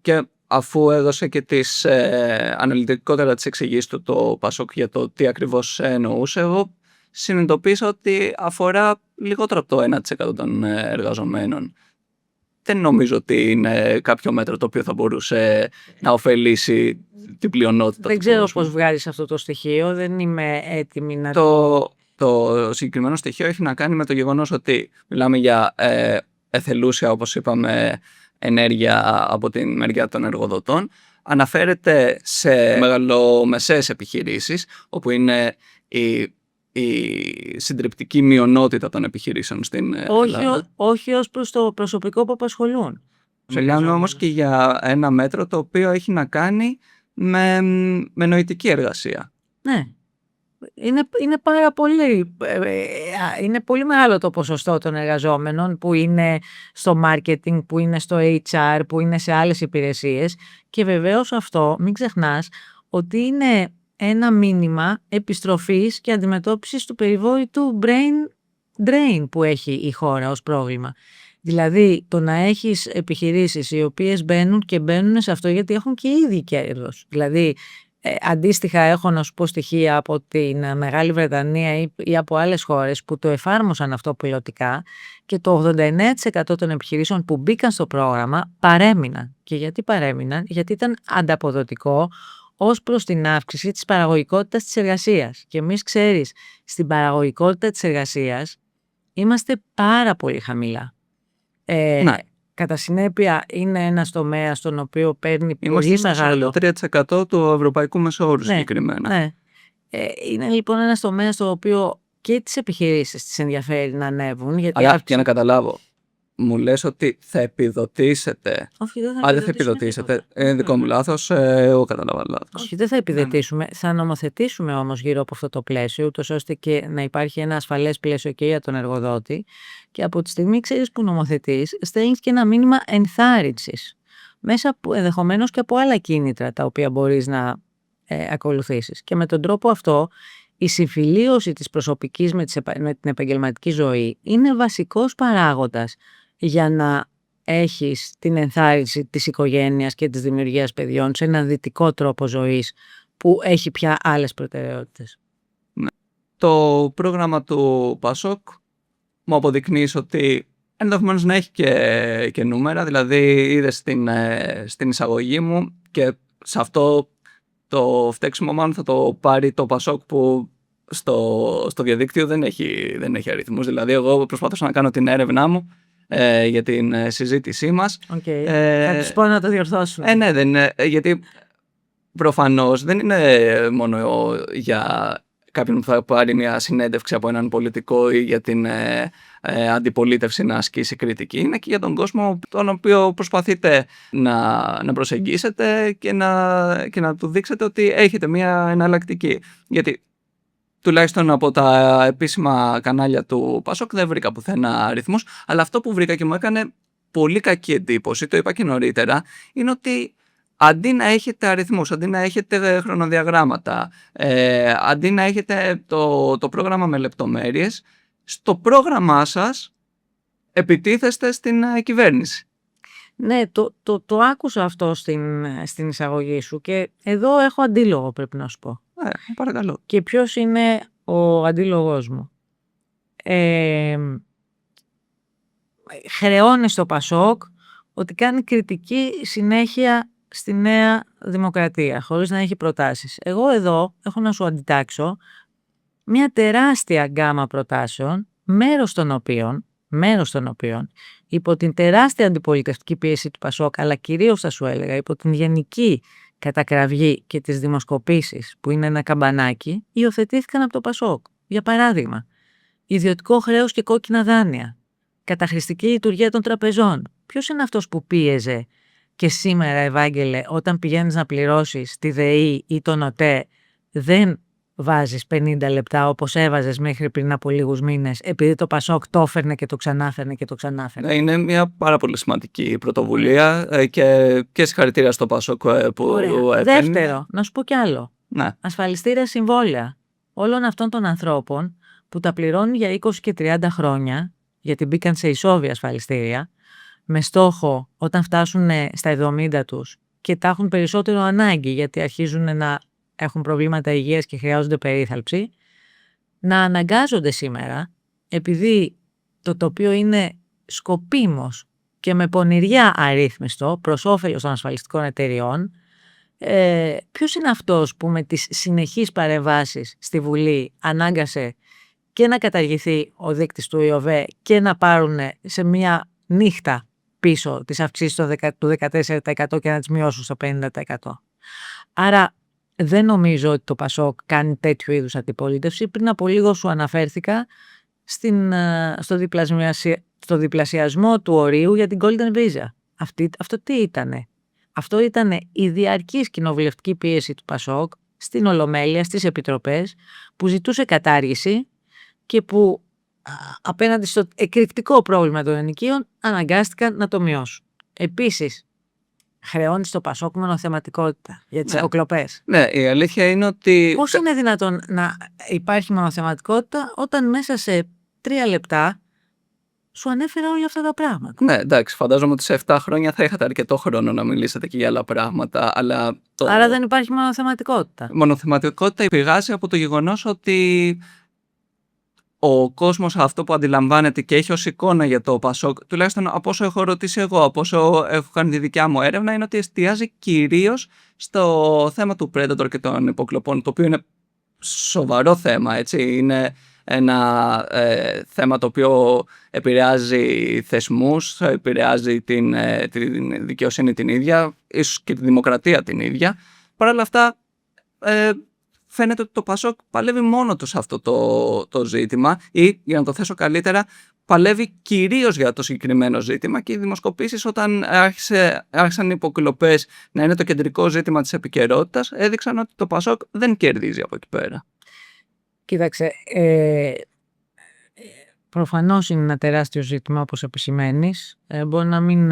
και αφού έδωσε και τις αναλυτικότερα τις εξηγήσεις του το Πασόκ για το τι ακριβώς εννοούσε, εγώ συνειδητοποίησα ότι αφορά λιγότερο από το 1% των εργαζομένων. Δεν νομίζω ότι είναι κάποιο μέτρο το οποίο θα μπορούσε να ωφελήσει την πλειονότητα. Δεν ξέρω πώς βγάζεις αυτό το στοιχείο, δεν είμαι έτοιμη να Το συγκεκριμένο στοιχείο έχει να κάνει με το γεγονός ότι μιλάμε για εθελούσια, όπως είπαμε, ενέργεια από την μεριά των εργοδοτών. Αναφέρεται σε μεγαλομεσαίες επιχειρήσεις, όπου είναι η συντριπτική μειονότητα των επιχειρήσεων στην Ελλάδα. Όχι ως προς το προσωπικό που απασχολούν. Μιλάμε όμως και για ένα μέτρο το οποίο έχει να κάνει με νοητική εργασία. Ναι. Είναι πάρα πολύ, είναι πολύ μεγάλο το ποσοστό των εργαζόμενων που είναι στο marketing, που είναι στο HR, που είναι σε άλλες υπηρεσίες, και βεβαίως αυτό μην ξεχνάς ότι είναι ένα μήνυμα επιστροφής και αντιμετώπισης του περιβόητου brain drain που έχει η χώρα ως πρόβλημα. Δηλαδή το να έχεις επιχειρήσεις οι οποίες μπαίνουν σε αυτό γιατί έχουν και ήδη κέρδος. Δηλαδή αντίστοιχα έχω να σου πω στοιχεία από την Μεγάλη Βρετανία ή από άλλες χώρες που το εφάρμοσαν αυτό πιλωτικά, και το 89% των επιχειρήσεων που μπήκαν στο πρόγραμμα παρέμειναν. Και γιατί παρέμειναν? Γιατί ήταν ανταποδοτικό ως προς την αύξηση της παραγωγικότητας της εργασίας. Και εμείς, ξέρεις, στην παραγωγικότητα της εργασίας είμαστε πάρα πολύ χαμηλά. Ναι. Κατά συνέπεια είναι ένας τομέας στον οποίο παίρνει πολύ μεγάλο... 3% του ευρωπαϊκού μεσόωρου συγκεκριμένα. Ναι. Είναι λοιπόν ένας τομέας στο οποίο και τις επιχειρήσεις τις ενδιαφέρει να ανέβουν. Αλλά για να καταλάβω, μου λες ότι θα επιδοτήσετε? Όχι, δεν θα επιδοτήσετε. Είναι δικό μου λάθος, εγώ κατάλαβα λάθος. Όχι, δεν θα επιδοτήσουμε. Θα νομοθετήσουμε όμως γύρω από αυτό το πλαίσιο, ούτως ώστε και να υπάρχει ένα ασφαλές πλαίσιο και για τον εργοδότη. Και από τη στιγμή, ξέρεις, που νομοθετείς, στέλνεις και ένα μήνυμα ενθάρρυνσης, μέσα ενδεχομένως και από άλλα κίνητρα τα οποία μπορείς να ακολουθήσεις. Και με τον τρόπο αυτό, η συμφιλίωση της προσωπικής με την επαγγελματική ζωή είναι βασικός παράγοντας για να έχεις την ενθάρρυνση της οικογένειας και της δημιουργίας παιδιών σε έναν δυτικό τρόπο ζωής που έχει πια άλλες προτεραιότητες. Ναι. Το πρόγραμμα του Πασόκ μου αποδεικνύει ότι ενδεχομένως να έχει και νούμερα, δηλαδή είδες στην εισαγωγή μου, και σε αυτό το φταίξιμο μάλλον θα το πάρει το Πασόκ που στο διαδίκτυο δεν έχει αριθμούς. Δηλαδή εγώ προσπάθησα να κάνω την έρευνά μου για την συζήτησή μας. Okay. Θα τους πω να το διορθώσουν. Ναι, δεν είναι, γιατί προφανώς δεν είναι μόνο για κάποιον που θα πάρει μια συνέντευξη από έναν πολιτικό ή για την αντιπολίτευση να ασκήσει κριτική. Είναι και για τον κόσμο τον οποίο προσπαθείτε να προσεγγίσετε και να του δείξετε ότι έχετε μια εναλλακτική. Γιατί τουλάχιστον από τα επίσημα κανάλια του Πασόκ δεν βρήκα πουθενά αριθμούς, αλλά αυτό που βρήκα και μου έκανε πολύ κακή εντύπωση, το είπα και νωρίτερα, είναι ότι αντί να έχετε αριθμούς, αντί να έχετε χρονοδιαγράμματα, αντί να έχετε το πρόγραμμα με λεπτομέρειες, στο πρόγραμμά σας επιτίθεστε στην κυβέρνηση. Ναι, το άκουσα αυτό στην εισαγωγή σου και εδώ έχω αντίλογο, πρέπει να σου πω. Παρακαλώ. Και ποιος είναι ο αντίλογος μου? χρεώνει στο Πασόκ ότι κάνει κριτική συνέχεια στη Νέα Δημοκρατία, χωρίς να έχει προτάσεις. Εγώ εδώ έχω να σου αντιτάξω μια τεράστια γκάμα προτάσεων, μέρος των οποίων, υπό την τεράστια αντιπολιτευτική πίεση του Πασόκ, αλλά κυρίως θα σου έλεγα, υπό την γενική κατακραυγή και τις δημοσκοπήσεις, που είναι ένα καμπανάκι, υιοθετήθηκαν από το Πασόκ. Για παράδειγμα, ιδιωτικό χρέος και κόκκινα δάνεια, καταχρηστική λειτουργία των τραπεζών. Ποιος είναι αυτός που πίεζε και σήμερα, Ευάγγελε, όταν πηγαίνεις να πληρώσεις τη ΔΕΗ ή τον ΟΤΕ, δεν βάζεις 50 λεπτά όπως έβαζες μέχρι πριν από λίγους μήνες, επειδή το Πασόκ το έφερνε και το ξανάφερνε και το ξανάφερνε? Είναι μια πάρα πολύ σημαντική πρωτοβουλία και συγχαρητήρια στο Πασόκ που έπαιρνε. Δεύτερο, να σου πω κι άλλο. Ναι. Ασφαλιστήρια συμβόλαια όλων αυτών των ανθρώπων που τα πληρώνουν για 20 και 30 χρόνια, γιατί μπήκαν σε ισόβια ασφαλιστήρια, με στόχο όταν φτάσουν στα 70 τους και τα έχουν περισσότερο ανάγκη, γιατί αρχίζουν να έχουν προβλήματα υγείας και χρειάζονται περίθαλψη, να αναγκάζονται σήμερα, επειδή το τοπίο είναι σκοπίμως και με πονηριά αρρύθμιστο προς όφελος των ασφαλιστικών εταιριών. Ποιος είναι αυτός που με τις συνεχείς παρεμβάσεις στη Βουλή ανάγκασε και να καταργηθεί ο δείκτης του ΙΟΒΕ και να πάρουν σε μια νύχτα πίσω τις αυξήσεις του 14% και να τις μειώσουν στο 50%. Άρα δεν νομίζω ότι το Πασόκ κάνει τέτοιου είδους αντιπολίτευση. Πριν από λίγο σου αναφέρθηκα στο διπλασιασμό του ορίου για την Golden Visa. Αυτό τι ήτανε? Αυτό ήταν η διαρκής κοινοβουλευτική πίεση του Πασόκ στην Ολομέλεια, στις επιτροπές, που ζητούσε κατάργηση και που απέναντι στο εκρηκτικό πρόβλημα των ενοικίων αναγκάστηκαν να το μειώσουν. Επίσης, χρεώνει στο Πασόκ μονοθεματικότητα για τις αποκλοπές. Ναι, η αλήθεια είναι ότι... Πώς είναι δυνατόν να υπάρχει μονοθεματικότητα όταν μέσα σε 3 λεπτά σου ανέφερα όλα αυτά τα πράγματα? Ναι, εντάξει, φαντάζομαι ότι σε 7 χρόνια θα είχατε αρκετό χρόνο να μιλήσετε και για άλλα πράγματα, αλλά... Άρα δεν υπάρχει μονοθεματικότητα. Μονοθεματικότητα πηγάζει από το γεγονός ότι ο κόσμος αυτό που αντιλαμβάνεται και έχει ως εικόνα για το Πασόκ, τουλάχιστον από όσο έχω ρωτήσει εγώ, από όσο έχω κάνει τη δικιά μου έρευνα, είναι ότι εστιάζει κυρίως στο θέμα του Predator και των υποκλοπών, το οποίο είναι σοβαρό θέμα, έτσι. Είναι ένα θέμα το οποίο επηρεάζει θεσμούς, επηρεάζει την δικαιοσύνη την ίδια, ίσως και τη δημοκρατία την ίδια. Παρ' όλα αυτά, φαίνεται ότι το Πασόκ παλεύει μόνο του σε αυτό το ζήτημα, ή, για να το θέσω καλύτερα, παλεύει κυρίως για το συγκεκριμένο ζήτημα, και οι δημοσκοπήσεις, όταν άρχισαν οι υποκλοπές να είναι το κεντρικό ζήτημα της επικαιρότητας, έδειξαν ότι το Πασόκ δεν κερδίζει από εκεί πέρα. Κοίταξε, προφανώς είναι ένα τεράστιο ζήτημα, όπως επισημαίνεις. Μπορεί να μην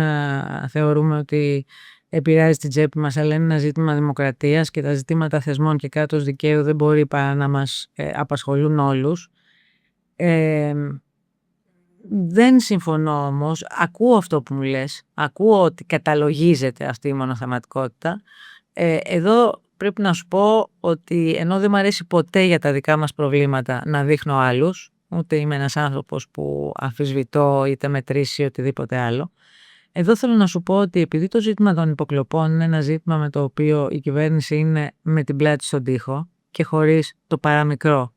θεωρούμε ότι επηρεάζει την τσέπη μας, αλλά είναι ένα ζήτημα δημοκρατίας και τα ζητήματα θεσμών και κράτους δικαίου δεν μπορεί παρά να μας απασχολούν όλους. Δεν συμφωνώ όμως, ακούω αυτό που μου λες, ακούω ότι καταλογίζεται αυτή η μονοθεματικότητα. Εδώ πρέπει να σου πω ότι ενώ δεν μου αρέσει ποτέ για τα δικά μας προβλήματα να δείχνω άλλους, ούτε είμαι ένας άνθρωπος που αμφισβητώ είτε μετρήσει ή οτιδήποτε άλλο, εδώ θέλω να σου πω ότι επειδή το ζήτημα των υποκλοπών είναι ένα ζήτημα με το οποίο η κυβέρνηση είναι με την πλάτη στον τοίχο και χωρίς το παραμικρό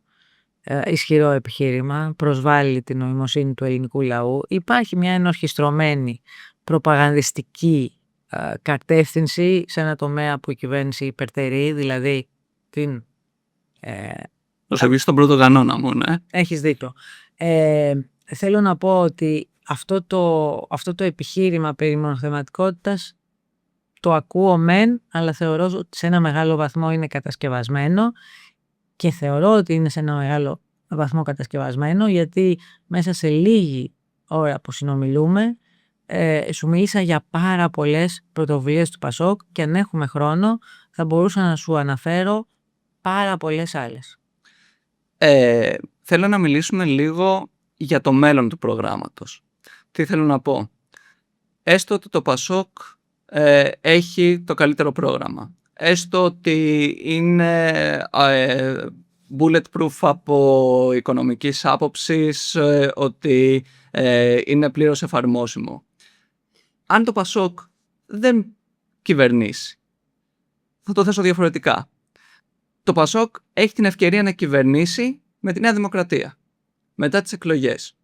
ισχυρό επιχείρημα, προσβάλλει την νοημοσύνη του ελληνικού λαού, υπάρχει μια ενορχιστρωμένη προπαγανδιστική κατεύθυνση σε ένα τομέα που η κυβέρνηση υπερτερεί, δηλαδή την... Το σεβείς στον πρώτο κανόνα μου, ναι. Έχεις δίκιο. Θέλω να πω ότι αυτό το επιχείρημα περί μονοθεματικότητας το ακούω μεν, αλλά θεωρώ ότι σε ένα μεγάλο βαθμό είναι κατασκευασμένο, και θεωρώ ότι είναι σε ένα μεγάλο βαθμό κατασκευασμένο γιατί μέσα σε λίγη ώρα που συνομιλούμε σου μίλησα για πάρα πολλές πρωτοβουλίες του Πασόκ, και αν έχουμε χρόνο θα μπορούσα να σου αναφέρω πάρα πολλές άλλες. Θέλω να μιλήσουμε λίγο για το μέλλον του προγράμματος. Τι θέλω να πω? Έστω ότι το Πασόκ έχει το καλύτερο πρόγραμμα. Έστω ότι είναι bulletproof από οικονομικής άποψης, ότι είναι πλήρως εφαρμόσιμο. Αν το Πασόκ δεν κυβερνήσει, θα το θέσω διαφορετικά. Το Πασόκ έχει την ευκαιρία να κυβερνήσει με τη Νέα Δημοκρατία μετά τις εκλογές.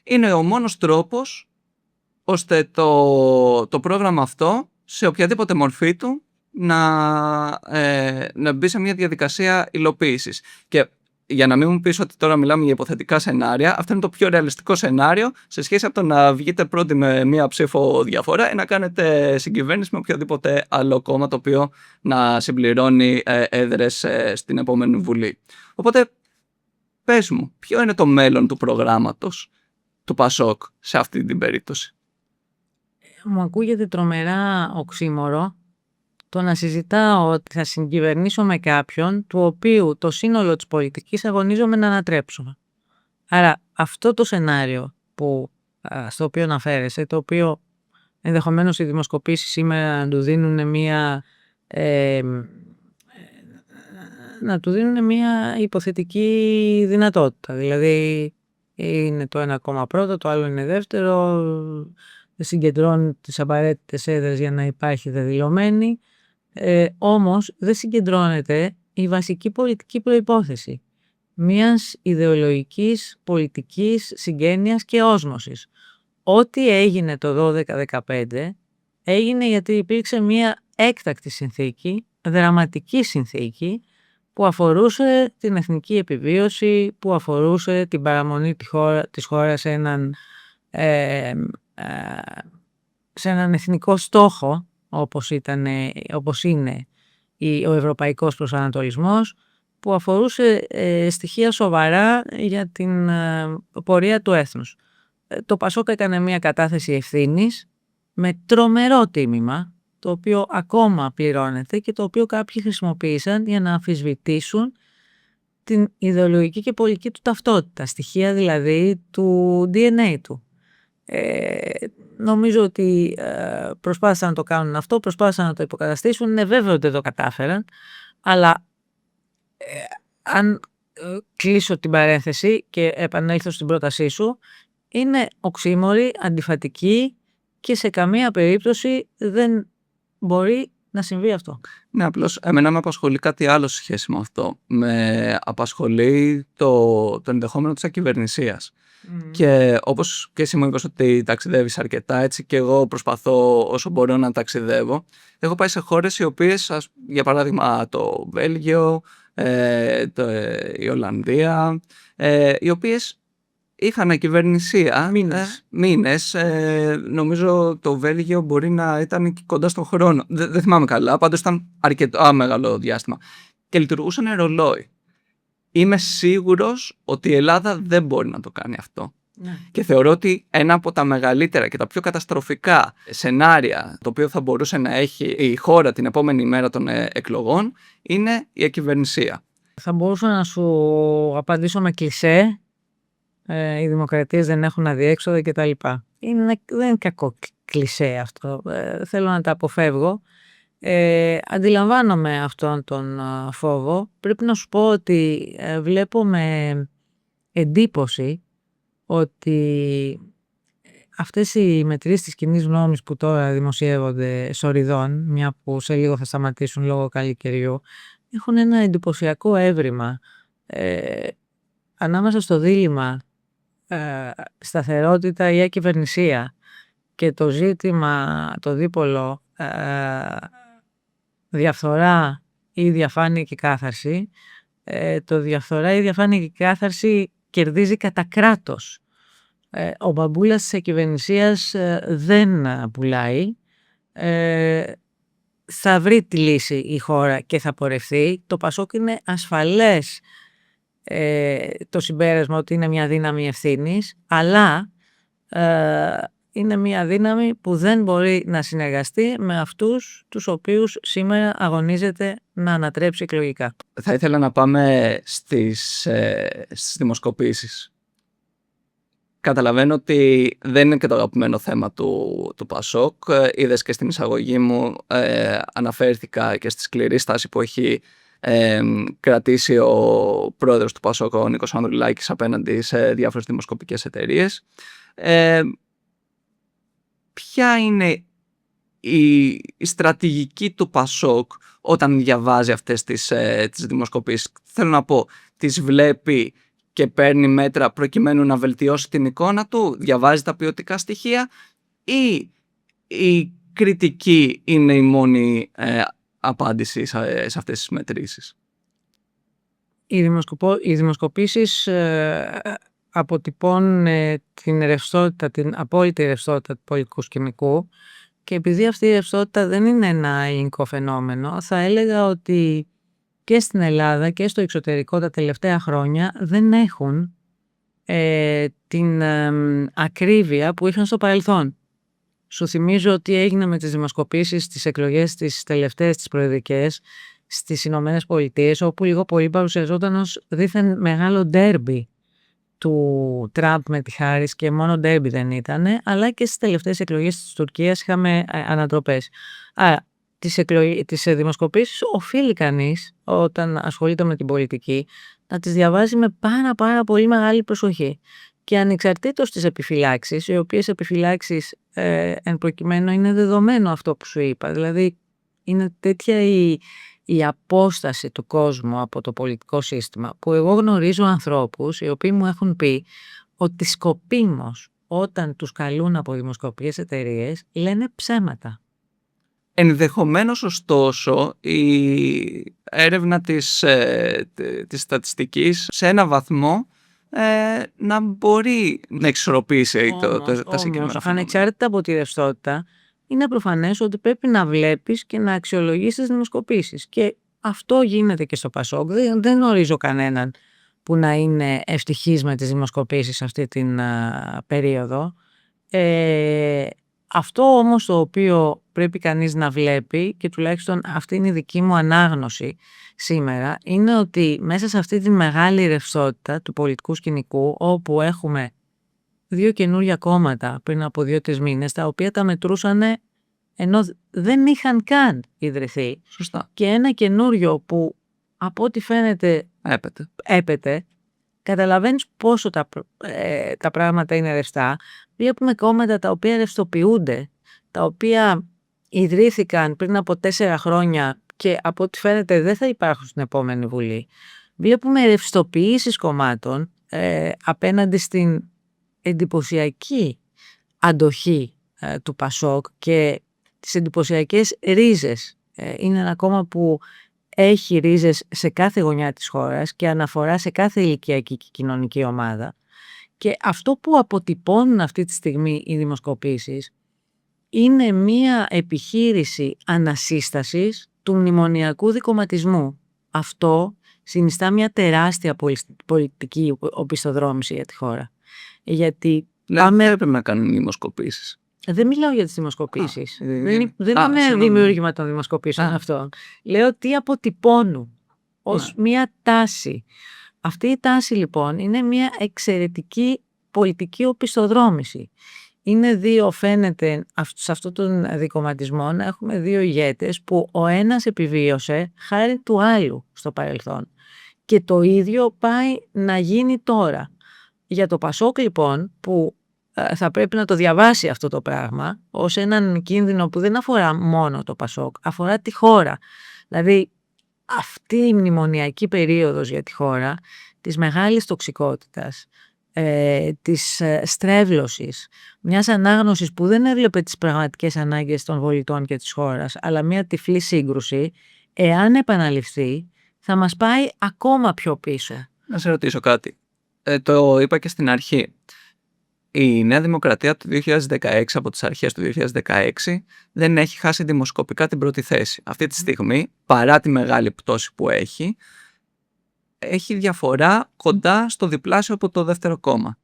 Είναι ο μόνος τρόπος ώστε το πρόγραμμα αυτό, σε οποιαδήποτε μορφή του, να μπει σε μια διαδικασία υλοποίησης. Και για να μην μου πεις ότι τώρα μιλάμε για υποθετικά σενάρια, αυτό είναι το πιο ρεαλιστικό σενάριο σε σχέση από το να βγείτε πρώτοι με μία ψήφο διαφορά ή να κάνετε συγκυβέρνηση με οποιοδήποτε άλλο κόμμα το οποίο να συμπληρώνει έδρες στην επόμενη Βουλή. Οπότε, πες μου, ποιο είναι το μέλλον του προγράμματος του Πασόκ σε αυτή την περίπτωση? Μου ακούγεται τρομερά οξύμορο το να συζητάω ότι θα συγκυβερνήσω με κάποιον του οποίου το σύνολο της πολιτικής αγωνίζομαι να ανατρέψω. Άρα αυτό το σενάριο στο οποίο αναφέρεσαι, το οποίο ενδεχομένως οι δημοσκοπήσεις σήμερα να του δίνουν μια υποθετική δυνατότητα. Δηλαδή είναι το ένα κόμμα πρώτο, το άλλο είναι δεύτερο, δεν συγκεντρώνει τις απαραίτητες έδρες για να υπάρχει δεδηλωμένη. Όμως δεν συγκεντρώνεται η βασική πολιτική προϋπόθεση μιας ιδεολογικής πολιτικής συγγένειας και όσμωσης. Ό,τι έγινε το 12-15 έγινε γιατί υπήρξε μια έκτακτη συνθήκη, δραματική συνθήκη, που αφορούσε την εθνική επιβίωση, που αφορούσε την παραμονή της χώρας σε έναν εθνικό στόχο, όπως είναι ο ευρωπαϊκός προσανατολισμός, που αφορούσε στοιχεία σοβαρά για την πορεία του έθνους. Το Πασόκ έκανε μια κατάθεση ευθύνης με τρομερό τίμημα, το οποίο ακόμα πληρώνεται και το οποίο κάποιοι χρησιμοποίησαν για να αμφισβητήσουν την ιδεολογική και πολιτική του ταυτότητα, στοιχεία δηλαδή του DNA του. Νομίζω ότι προσπάθησαν να το κάνουν αυτό, προσπάθησαν να το υποκαταστήσουν. Είναι βέβαιο ότι δεν το κατάφεραν, αλλά αν κλείσω την παρένθεση και επανέλθω στην πρότασή σου, είναι οξύμορη, αντιφατική και σε καμία περίπτωση δεν μπορεί να συμβεί αυτό. Ναι, απλώς εμένα με απασχολεί κάτι άλλο σε σχέση με αυτό. Με απασχολεί το ενδεχόμενο της ακυβερνησίας. Και όπως και εσύ μου είπες ότι ταξιδεύεις αρκετά, έτσι και εγώ προσπαθώ όσο μπορώ να ταξιδεύω. Έχω πάει σε χώρες οι οποίες, για παράδειγμα το Βέλγιο, η Ολλανδία, οι οποίες είχαν ακυβερνησία μήνες. Νομίζω το Βέλγιο μπορεί να ήταν κοντά στον χρόνο. Δεν θυμάμαι καλά, πάντως ήταν αρκετά μεγάλο διάστημα. Και λειτουργούσαν ρολόι. Είμαι σίγουρος ότι η Ελλάδα δεν μπορεί να το κάνει αυτό. Ναι. Και θεωρώ ότι ένα από τα μεγαλύτερα και τα πιο καταστροφικά σενάρια το οποίο θα μπορούσε να έχει η χώρα την επόμενη μέρα των εκλογών είναι η ακυβερνησία. Θα μπορούσα να σου απαντήσω με κλισέ. Οι δημοκρατίες δεν έχουν αδιέξοδο κτλ. Δεν είναι κακό κλισέ αυτό. Θέλω να τα αποφεύγω. Αντιλαμβάνομαι αυτόν τον φόβο. Πρέπει να σου πω ότι βλέπω με εντύπωση ότι αυτές οι μετρήσεις της κοινής γνώμης που τώρα δημοσιεύονται σοριδών, μια που σε λίγο θα σταματήσουν λόγω καλοκαιριού, έχουν ένα εντυπωσιακό έβριμα ανάμεσα στο δίλημμα σταθερότητα ή ακυβερνησία και το ζήτημα το δίπολο διαφθορά ή διαφάνεια και κάθαρση. Το διαφθορά ή διαφάνεια και κάθαρση κερδίζει κατά κράτος. Ο μπαμπούλας της ακυβερνησίας δεν πουλάει. Θα βρει τη λύση η χώρα και θα πορευθεί. Το Πασόκ είναι ασφαλές το συμπέρασμα ότι είναι μια δύναμη ευθύνης, αλλά είναι μια δύναμη που δεν μπορεί να συνεργαστεί με αυτούς τους οποίους σήμερα αγωνίζεται να ανατρέψει εκλογικά. Θα ήθελα να πάμε στις δημοσκοπήσεις. Καταλαβαίνω ότι δεν είναι και το αγαπημένο θέμα του Πασόκ. Είδες και στην εισαγωγή μου αναφέρθηκα και στη σκληρή στάση που έχει κρατήσει ο πρόεδρος του Πασόκ, ο Νίκος Ανδρουλάκης, απέναντι σε διάφορες δημοσκοπικές εταιρείες. Ποια είναι η στρατηγική του Πασόκ όταν διαβάζει αυτές τις δημοσκοπήσεις? Θέλω να πω, τις βλέπει και παίρνει μέτρα προκειμένου να βελτιώσει την εικόνα του, διαβάζει τα ποιοτικά στοιχεία, ή η κριτική είναι η μόνη απάντηση σε αυτές τις μετρήσεις? Οι δημοσκοπήσεις αποτυπώνουν την ρευστότητα, την απόλυτη ρευστότητα του πολιτικού σκηνικού, και επειδή αυτή η ρευστότητα δεν είναι ένα ελληνικό φαινόμενο, θα έλεγα ότι και στην Ελλάδα και στο εξωτερικό τα τελευταία χρόνια δεν έχουν την ακρίβεια που είχαν στο παρελθόν. Σου θυμίζω ότι έγινε με τις δημοσκοπήσεις στις εκλογές τις τελευταίες, τις προεδρικές, στις Ηνωμένες Πολιτείες, όπου λίγο πολύ παρουσιαζόταν ως δήθεν μεγάλο ντέρμπι του Τραμπ με τη Χάρις, και μόνο ντέρμπι δεν ήταν, αλλά και στις τελευταίες εκλογές της Τουρκίας είχαμε ανατροπές. Άρα, τις δημοσκοπήσεις οφείλει κανείς, όταν ασχολείται με την πολιτική, να τις διαβάζει με πάρα πολύ μεγάλη προσοχή. Και ανεξαρτήτως της επιφυλάξεις, οι οποίες επιφυλάξεις εν προκειμένου είναι δεδομένο αυτό που σου είπα. Δηλαδή, είναι τέτοια η απόσταση του κόσμου από το πολιτικό σύστημα, που εγώ γνωρίζω ανθρώπους οι οποίοι μου έχουν πει ότι σκοπίμως όταν τους καλούν από δημοσκοπικές εταιρείες λένε ψέματα. Ενδεχομένως, ωστόσο, η έρευνα της στατιστικής σε ένα βαθμό να μπορεί να εξισορροπήσει τα συγκεκριμένα. Ανεξάρτητα από τη ρευστότητα, είναι προφανές ότι πρέπει να βλέπεις και να αξιολογήσεις τις δημοσκοπήσεις. Και αυτό γίνεται και στο Πασόκ. Δεν γνωρίζω κανέναν που να είναι ευτυχής με τις δημοσκοπήσεις αυτή την περίοδο. Αυτό όμως το οποίο πρέπει κανείς να βλέπει, και τουλάχιστον αυτή είναι η δική μου ανάγνωση σήμερα, είναι ότι μέσα σε αυτή τη μεγάλη ρευστότητα του πολιτικού σκηνικού, όπου έχουμε 2 καινούργια κόμματα πριν από 2-3 μήνες, τα οποία τα μετρούσαν ενώ δεν είχαν καν ιδρυθεί. Σωστά. Και ένα καινούριο που από ό,τι φαίνεται έπεται, καταλαβαίνεις πόσο τα πράγματα είναι ρευστά. Βλέπουμε κόμματα τα οποία ρευστοποιούνται, τα οποία ιδρύθηκαν πριν από 4 χρόνια και από ό,τι φαίνεται δεν θα υπάρχουν στην επόμενη Βουλή. Βλέπουμε ρευστοποιήσεις κομμάτων απέναντι στην εντυπωσιακή αντοχή του Πασόκ και τις εντυπωσιακές ρίζες. Είναι ένα κόμμα που έχει ρίζες σε κάθε γωνιά της χώρας και αναφορά σε κάθε ηλικιακή και κοινωνική ομάδα. Και αυτό που αποτυπώνουν αυτή τη στιγμή οι δημοσκοπήσεις είναι μία επιχείρηση ανασύστασης του μνημονιακού δικομματισμού. Αυτό συνιστά μια τεράστια πολιτική οπισθοδρόμηση για τη χώρα. Γιατί πρέπει να κάνουν δημοσκοπήσεις. Δεν μιλάω για τις δημοσκοπήσεις. Δεν είναι δημιούργημα των δημοσκοπήσεων αυτό. Λέω τι αποτυπώνουν ως μια τάση. Αυτή η τάση λοιπόν είναι μια εξαιρετική πολιτική οπισθοδρόμηση. Φαίνεται σε αυτόν τον δικομματισμό να έχουμε 2 ηγέτες που ο ένας επιβίωσε χάρη του άλλου στο παρελθόν. Και το ίδιο πάει να γίνει τώρα. Για το Πασόκ λοιπόν, που θα πρέπει να το διαβάσει αυτό το πράγμα ως έναν κίνδυνο που δεν αφορά μόνο το Πασόκ, αφορά τη χώρα. Δηλαδή αυτή η μνημονιακή περίοδος για τη χώρα, της μεγάλης τοξικότητας, της στρέβλωσης, μιας ανάγνωσης που δεν έβλεπε τις πραγματικές ανάγκες των πολιτών και της χώρας, αλλά μια τυφλή σύγκρουση, εάν επαναληφθεί, θα μας πάει ακόμα πιο πίσω. Να σε ρωτήσω κάτι. Το είπα και στην αρχή. Η Νέα Δημοκρατία του 2016, από τις αρχές του 2016, δεν έχει χάσει δημοσκοπικά την πρώτη θέση. Αυτή τη στιγμή, παρά τη μεγάλη πτώση που έχει διαφορά κοντά στο διπλάσιο από το δεύτερο κόμμα.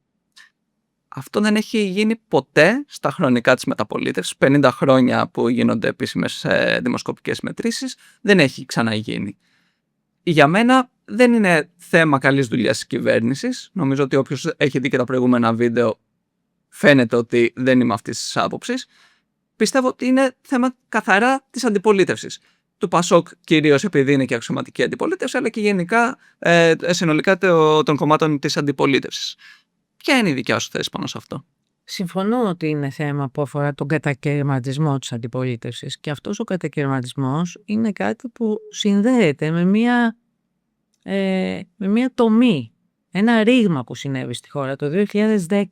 Αυτό δεν έχει γίνει ποτέ στα χρονικά της μεταπολίτευσης. 50 χρόνια που γίνονται επίσημες δημοσκοπικές μετρήσεις, δεν έχει ξαναγίνει. Για μένα δεν είναι θέμα καλής δουλειάς της κυβέρνησης. Νομίζω ότι όποιος έχει δει και τα προηγούμενα βίντεο φαίνεται ότι δεν είμαι αυτής της άποψης. Πιστεύω ότι είναι θέμα καθαρά της αντιπολίτευσης. Του Πασόκ κυρίως επειδή είναι και αξιωματική αντιπολίτευση, αλλά και γενικά συνολικά των κομμάτων της αντιπολίτευσης. Ποια είναι η δικιά σου θέση πάνω σε αυτό? Συμφωνώ ότι είναι θέμα που αφορά τον κατακαιρματισμό της αντιπολίτευσης και αυτός ο κατακαιρματισμός είναι κάτι που συνδέεται με μια τομή, ένα ρήγμα που συνέβη στη χώρα το 2010.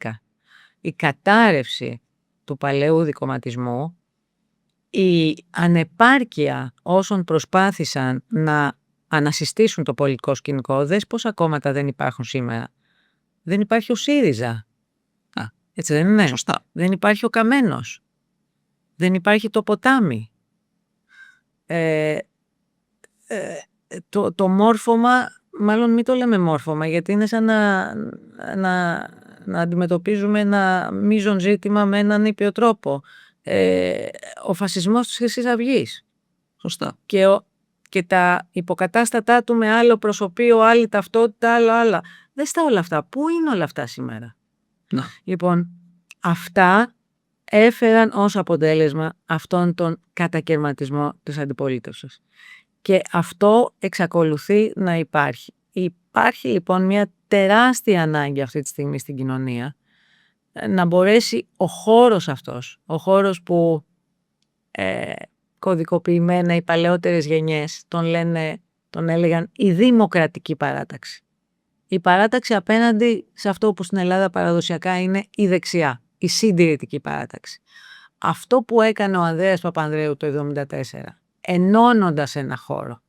Η κατάρρευση του παλαιού δικομματισμού, η ανεπάρκεια όσων προσπάθησαν να ανασυστήσουν το πολιτικό σκηνικό. Δες πόσα κόμματα δεν υπάρχουν σήμερα. Δεν υπάρχει ο ΣΥΡΙΖΑ. Έτσι δεν είναι? Σωστά. Δεν υπάρχει ο Καμένος. Δεν υπάρχει το ποτάμι. Το μόρφωμα, μάλλον μην το λέμε μόρφωμα, γιατί είναι σαν να αντιμετωπίζουμε ένα μείζον ζήτημα με έναν ήπιο τρόπο. Ο φασισμός της Χρυσής Αυγής. Σωστά. Και τα υποκατάστατά του με άλλο προσωπείο, άλλη ταυτότητα, άλλα. Δες τα όλα αυτά. Πού είναι όλα αυτά σήμερα? Να. Λοιπόν, αυτά έφεραν ως αποτέλεσμα αυτόν τον κατακαιρματισμό της αντιπολίτευσης. Και αυτό εξακολουθεί να υπάρχει. Υπάρχει λοιπόν μια τεράστια ανάγκη αυτή τη στιγμή στην κοινωνία να μπορέσει ο χώρος αυτός, ο χώρος που κωδικοποιημένα οι παλαιότερες γενιές τον έλεγαν η δημοκρατική παράταξη. Η παράταξη απέναντι σε αυτό που στην Ελλάδα παραδοσιακά είναι η δεξιά, η συντηρητική παράταξη. Αυτό που έκανε ο Ανδρέας Παπανδρέου το 1974, ενώνοντας ένα χώρο,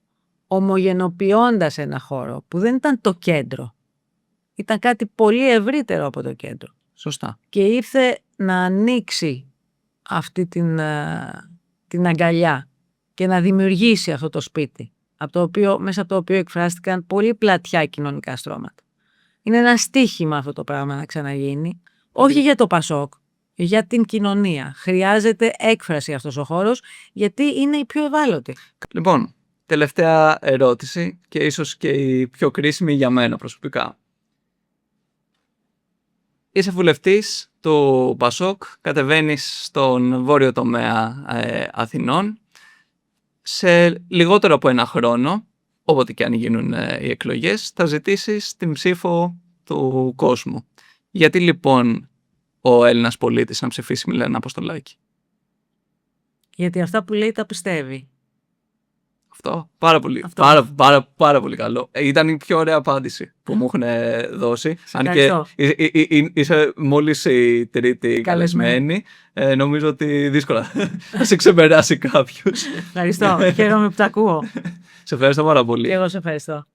ομογενοποιώντας ένα χώρο που δεν ήταν το κέντρο, ήταν κάτι πολύ ευρύτερο από το κέντρο. Σωστά. Και ήρθε να ανοίξει αυτή την αγκαλιά και να δημιουργήσει αυτό το σπίτι, μέσα από το οποίο εκφράστηκαν πολύ πλατιά κοινωνικά στρώματα. Είναι ένα στίχημα αυτό το πράγμα να ξαναγίνει, όχι για το Πασόκ, για την κοινωνία. Χρειάζεται έκφραση αυτός ο χώρος, γιατί είναι η πιο ευάλωτη. Λοιπόν, τελευταία ερώτηση και ίσως και η πιο κρίσιμη για μένα προσωπικά. Είσαι βουλευτής του Πασόκ, κατεβαίνεις στον βόρειο τομέα Αθηνών. Σε λιγότερο από ένα χρόνο, όποτε και αν γίνουν οι εκλογές, θα ζητήσεις την ψήφο του κόσμου. Γιατί λοιπόν ο Έλληνας πολίτης να ψηφίσει Μιλένα Αποστολάκη? Γιατί αυτά που λέει τα πιστεύει. Αυτό, πάρα πολύ καλό. Ήταν η πιο ωραία απάντηση που μου έχουν δώσει. Αν και είσαι μόλις η τρίτη καλεσμένη, νομίζω ότι δύσκολα θα σε ξεπεράσει κάποιος. Ευχαριστώ. Χαίρομαι που τα ακούω. Σε ευχαριστώ πάρα πολύ. Και εγώ σε ευχαριστώ.